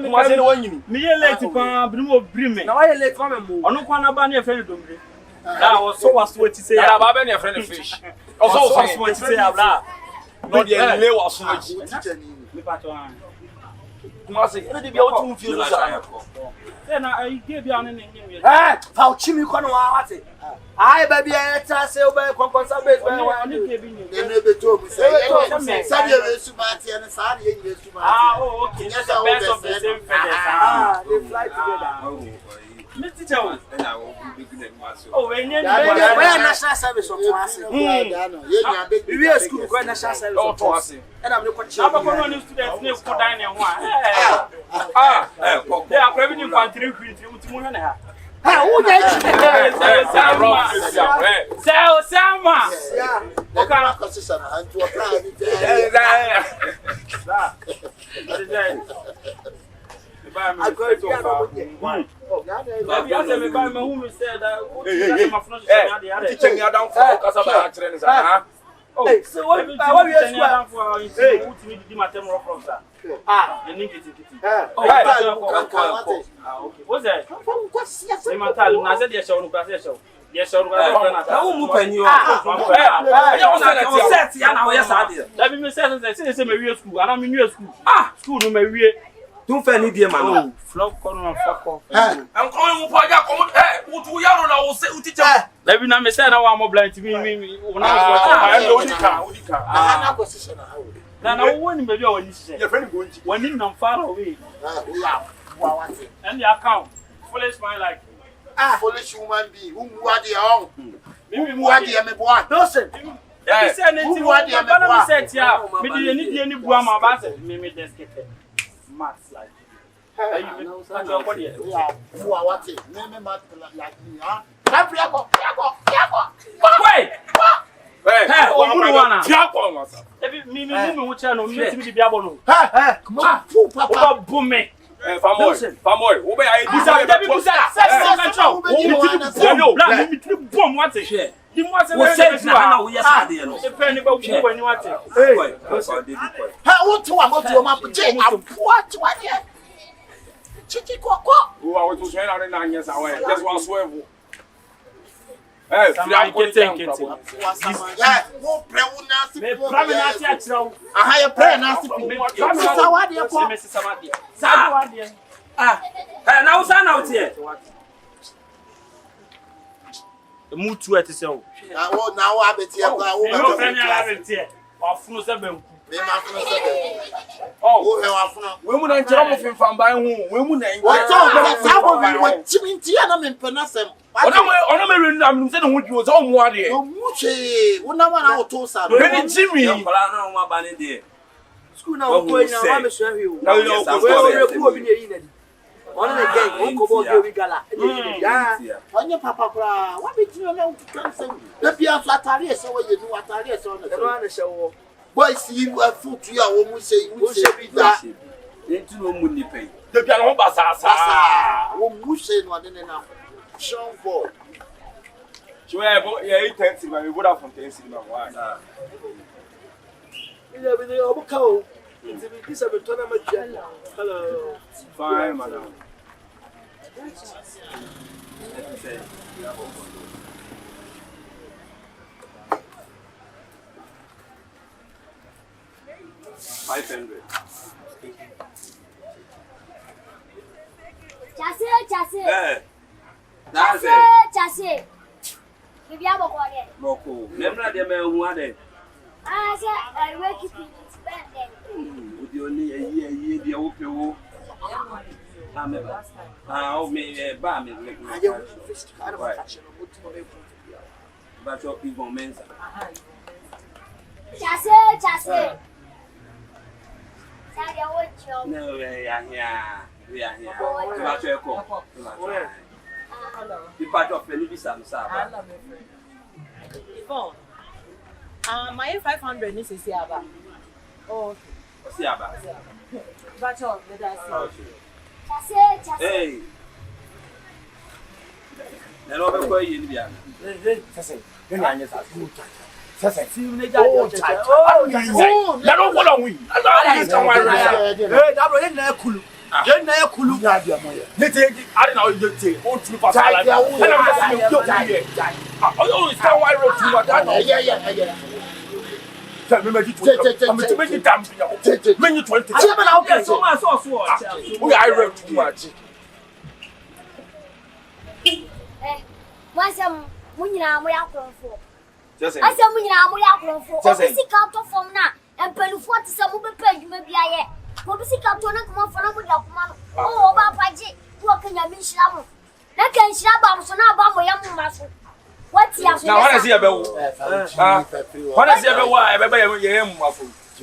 Mo say no wanyini. Me ye late pa binu mo bri me. Na wa ye late fa me mo. Onu kwa na ba na e friend dombre. Na wo so was what say. Na ba be na friend fish. Also was what say abla. No dey le wa so aji. Me pato an. Mo say e dey bia o tun feel so. Say na I give you an name. Fa uchi mi ko no wa wate. Ai ba bia e tra se o ba konkonsa base ba wa Oni give you. Ene be to mu say. Sabi e su ba tie na sa de e su ba. Oh okay. Yes, the best of the same feathers. They fly together. Me teacher. Na wo begin na so. Oh, we need where national service of class. We We are school go national service of class. And I'm not Aba ko no students ne ko dan ne ho a. They are craving you for 3 utimu hwe ne ha. Ha, who dey? Say Osama. Yeah. Okay, position and to apply I go to Maybe I say me buy me who me say that. Teacher me down for kasa ba akire ni sa. Hey, so what you down for ultimate di matem rock from sir. The link it. Okay. What's that? Me mental na say dey show no class show. Dey show no class Na wo mu pani o. Ya wo set ya na wo ya sa de. Da bi me say me wie school. Ana me new school. School no me wie. Tun fe ni die ma no. Flop kono fuck off. Am ko mu pa ja ko utu yaro na wo se utiche. Da bi na me say na wa mo blind me una udika. na position how. Na wo ni be bi o ni se. Your friend go nti. Wani nam far away. Wow. And the account fully smile like Foolish human being who are the own. me Who are the me boy. Listen. If you say anything, me say tia. Me dey any bua ma ba say me desket. Max like. Who are what? Me mat like me, huh? Come Fiako. Wait. Hey, Omuruwana. Fiako masa. Ebi me wo cha no me ti bi bia bo no. Come on, fool, Papa. Oba bume. Famoy, wo be ai Bisa David Bisa. Say control. Bla me ti bom what share. Di mo say na wo ya sa de no. E pe ni ba wo ni what. Hey. What to my je what here? Chichi koko. Wo a wo to so na re na anya sa we. Just one swerve. Hey, Fiako take it. Yeah, wo pre wo na si. Me pra me na ti a kira wo. Aha, you pray na si. Sa wa de ko. Me sisa ma de. Sa wa de. Na wo sa na wo tie. Mutu eti se wo. Na wo abeti e kwa wo No friend ya abeti. Ofunu se banku. Me ma funu se be. Oh, Wo wa funu. we mu na nkyira mo fimfam ban ho, we mu na nkyira. What talk sa wo bi wo chiminti ya na me mpena sem. Ono me re am se ne ho dwo so mu ade. No mu che, wo na wa na wo to sa. Me ni Jimmy. Kola na wo ba ne de. School na wo ko nya wa me so ahwe o. Na yo ko We ku obi ne yi na di. One of the gang, one ko bo ge gala. Yeah. Onye papa kura, wa be tinu na wo tutu sem. Da bia so atare se wo ye nu atare se wo na. E no ana hye wo. boys you are foot to your woman say you say be that. Into no money pay. The piano basa. Woman say no then now. Sean Paul. So yeah, 10 cents, we would have from 10 cents. Hello. Fine, madam. $500. Chase. That's it. Chase. Bibi abokore. Moko. Nemra de me hu ade. Ah, say I work it spend. Udi oni ye de wo pe wo. O me ba me make. Ba cho Igbo mensa. Chase. No, we are here. Ba cho eko. The part of Felipe Samsa. My 500 is Siaba. Oh, Siaba. But all the Chase. Hey. Nelo be ko yi ni bia. Sese. Ni anya sa. Sese. See you later. Oh, Na no follow we. Hey, that bro na kulu. Yen na kulu na bia mo ye. Nete I don't know you take. O tunu pass ala. Na me say you here. Oh, it's that why road to Yeah. Tell me make it. I'm to make it damn. Make it 20. okay, so much We I road too much. Once munyina mo yakronfo. Just say. Asa munyina mo yakronfo. Obisi ka to form na empelufo ti se mo be pa adwuma bia ye. Obisi ka to na kuma fo na mo da kuma no. O ba paje, wo kanya mi hira mo. Na kan hira ba mo so na ba mo yam ma so. What ya so? Now when I see a bell. When I see a bell, I be ye mu afo. Oh,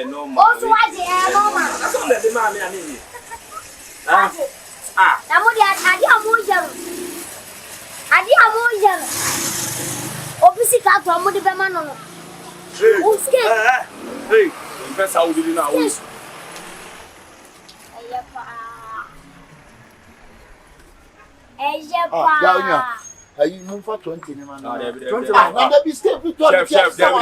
no more. Also I dey no ma. So let the man me. Na mo dia adi amoja. Obisi ka to mo de be ma no no. Uske. Hey, invest how did you now? Ejepa. You move for 20 man. Now Now there be step with chef. Now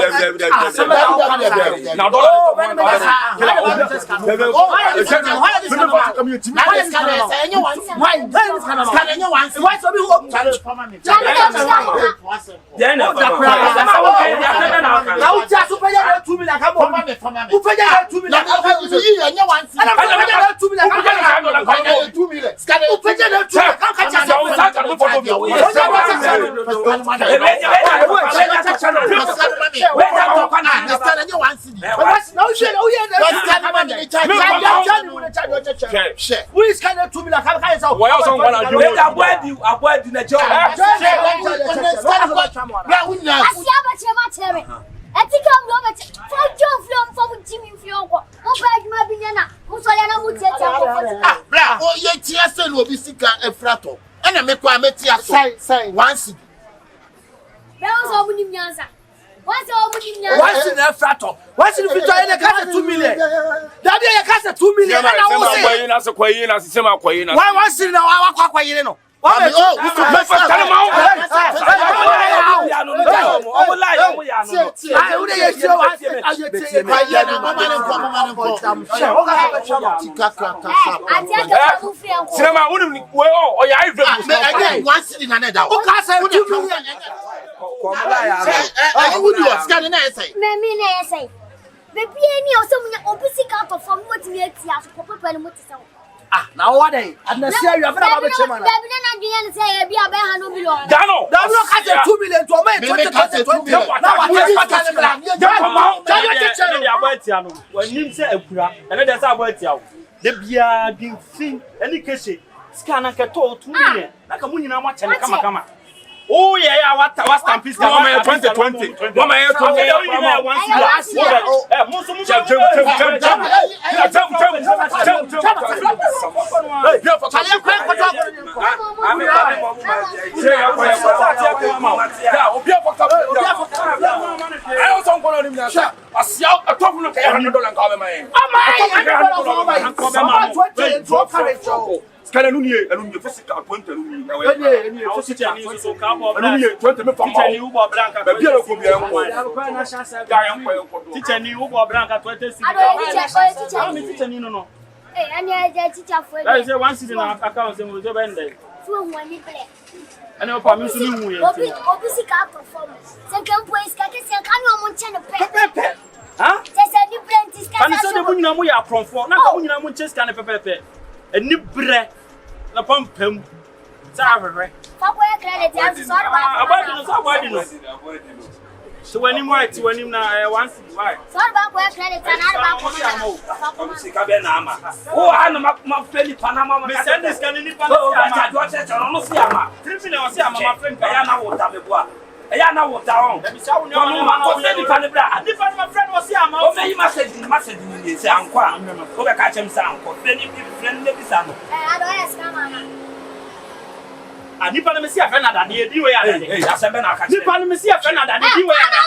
What's in the frato? What's in the future? The car 2 million. Daddy, your car 2 million. Why was it now? Now what day? I'm not sure you have never been chairman. Dano, 2 million to me. 20. Now When you say a pura, and that's about you. The beer being thin, any case, scanner can talk 2 million. Like a moon in a watch and come. Oh, yeah, what stampis? 2020. One year, 20 last year. I also Sha, asia atofo no kaya $100 nka be mai. Skana no nie, enu nie physical 20 no nie. Eni physical so ka bo bra. Enu nie 20 me fam. Teacher ni wo bo bra nka. Ba bia ko bia nko. Teacher ni wo bo bra nka 20 cedi. Teacher ni no. Eh, ani teacher for. That is 1 cedi na account se mo je bende. Fu wani ble. Ani o pa mi so ni hu ye. Obi sika performance. Se kan boys ka ke se kan no mo nche no pe. Ha? Se ni brand is ka. Kan se de bunyina mo ya kronfo. Na ka bunyina mo nche ska ne pepepe. Eni bre na pampam. Sa avere. Fa ko ya credit ya so ba. Abadi no so abadi no. So wani mo ati wani na 1 cedi why? So ba ko ya credit na ba ko na. Come see ka be na ama. Oh, ana ma feli panama ma. Me send this kan ni panama. Ja do che no si ama. Tripping na si ama ma friend ka Ya na wota me boa. Ya na wota on. E bi sa woni ma ko feli pan bra. Ni pan ma friend was si ama. O me yi message ni se anko. O be ka chem sa anko. Friend le bi sa no. Ado ya scam na. Ani pa na me si afa na da de di we ya de. Ya se be na ka. Ni pa na me si afa na da de di we ya de.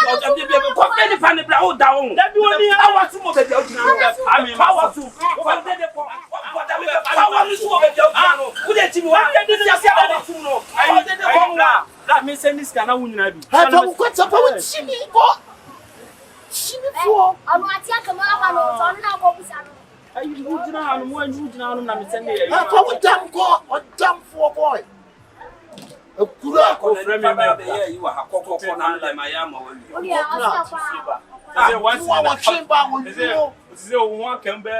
O ja bi ko feli pan bra o da on. Da bi woni awa tu mo be de o jina no. Ami power tu. O ba de ko. Power ni su o be de o jina no. Ku de ti mi wa. De de se awa tu no. Ai de ko na. That means send this can na wunyina bi. Ha to ko tapa wo chimi ko. Chimi fo. Anu ati aka ma aba no so na ko bisa no. Ai wujina anu mo wujina anu na me send e. Ha to wo dam ko, o dam fo boy. Ekura ko frame me be ye yi wa hakoko ko na le ma ya ma wa wi. Odi ya asa Say once in wa chimba wo yo. Say o won kan be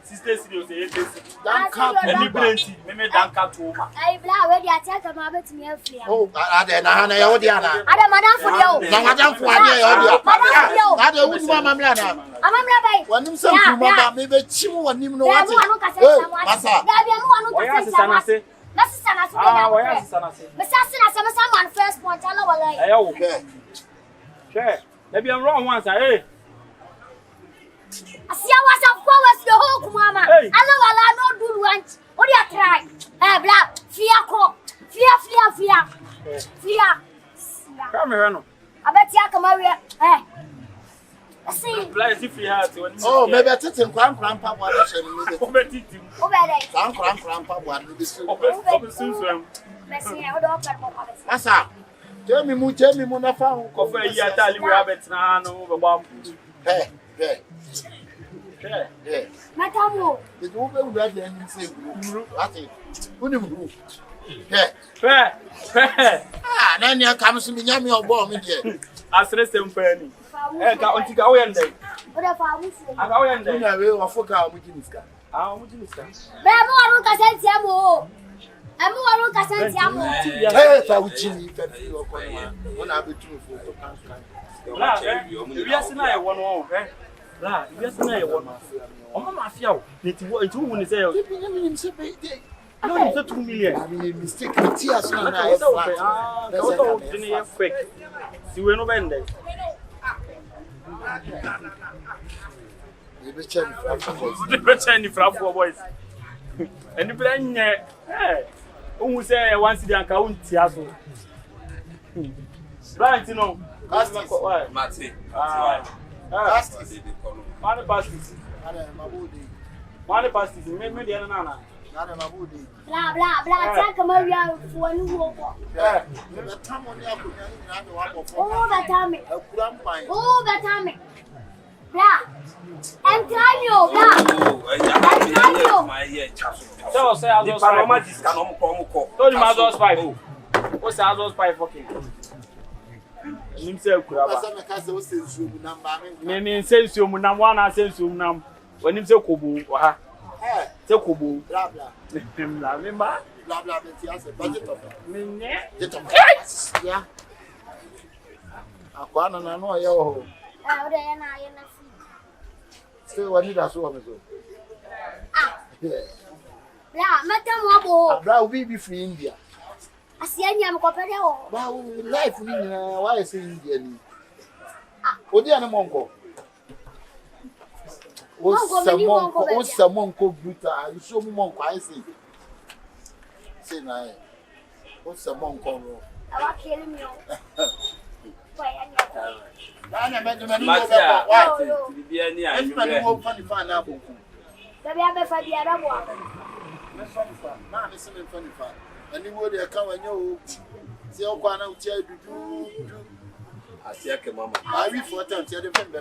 sister studio say 80. Dan ka Any brand me dan ka to ma. ai bla we di ati aka ma betumi afia. Oh, ade na ha na ye wo dia na. Ada madam for yo. Na madam fo ade ye wo dia. Madam yo. Ade wo tu mama mla na. Amamra bai. Wanim se ku mama me be chimu wanim no wati. Masa. Da bia mo anu ka se sama. Nasi sana se na. Wa ya sana se. Me sa se na se me sa man first point ala wala. Ayo. Che. E bi wrong once eh. Asia wasa kwa was the whole kumama. Ala wala no do want. What you try? Eh bla, fia ko. Fia. Come here no. Abeti aka maria. See. Bla is free heart when Oh, maybe tete nkran pa bo ade hye me be. Obetiti. Obede. San nkran pa bo ade be su. Obesunsun. Messi e odo pa mo pa. Masa. Jemi mu na fa ho Ko fa yi atali we abetina no be bam. Matamo. The do be wu ade ani se guru. Ati. Uni guru. Ah, na ni aka mso mi nyame obo mi de. Asre sempani. Ka ontika wo yende. Oda fa amufu. Aka wo yende. Una we ofoka mu jiniska. Mu jiniska. Be mo waru ka senti amo. Amo waru ka senti amo. Fa uchini fa fi oko na. Una be tu fo to kan. La, we asina e wono o, La, we asina e wono. O ma mafia o. Nti wo ni say o. No, it's 2 million. I mean, mistake. Tears na na. Ka dini ye fake. Si we no bende. You be chen boys. The better for boys. And the plan who say once the anka unti aso. Right no. Mate. Money passes. Money passes. Me the nana. Bla, take Maria for a new walk. Oh, that time. Bla, and Canyo, So say I was Panama discount. Told him I was 5. What's I was 5 fucking? Himself, me sense you number one, I sense you number when him say Kobu or her. Say Kobu, blah blah. Remember? Blah blah, budget of yeah. Akwana na no yo. Say what did I so me so? Bla, madam wabo. Bla we be free India. Asianya mkopede ho. Ba life ni na why say India ni. Odi ana monko. O monko bruta, you show me monko I say. Say na. O monko ro. Awa kele mi o. Nana Benjamin, Matia, what? be any I will funny fan now. Baby, I'm a funny other one. Man, it's funny fan. And you would come and you see how one out here do. I see a mama. I read 4 times, you have been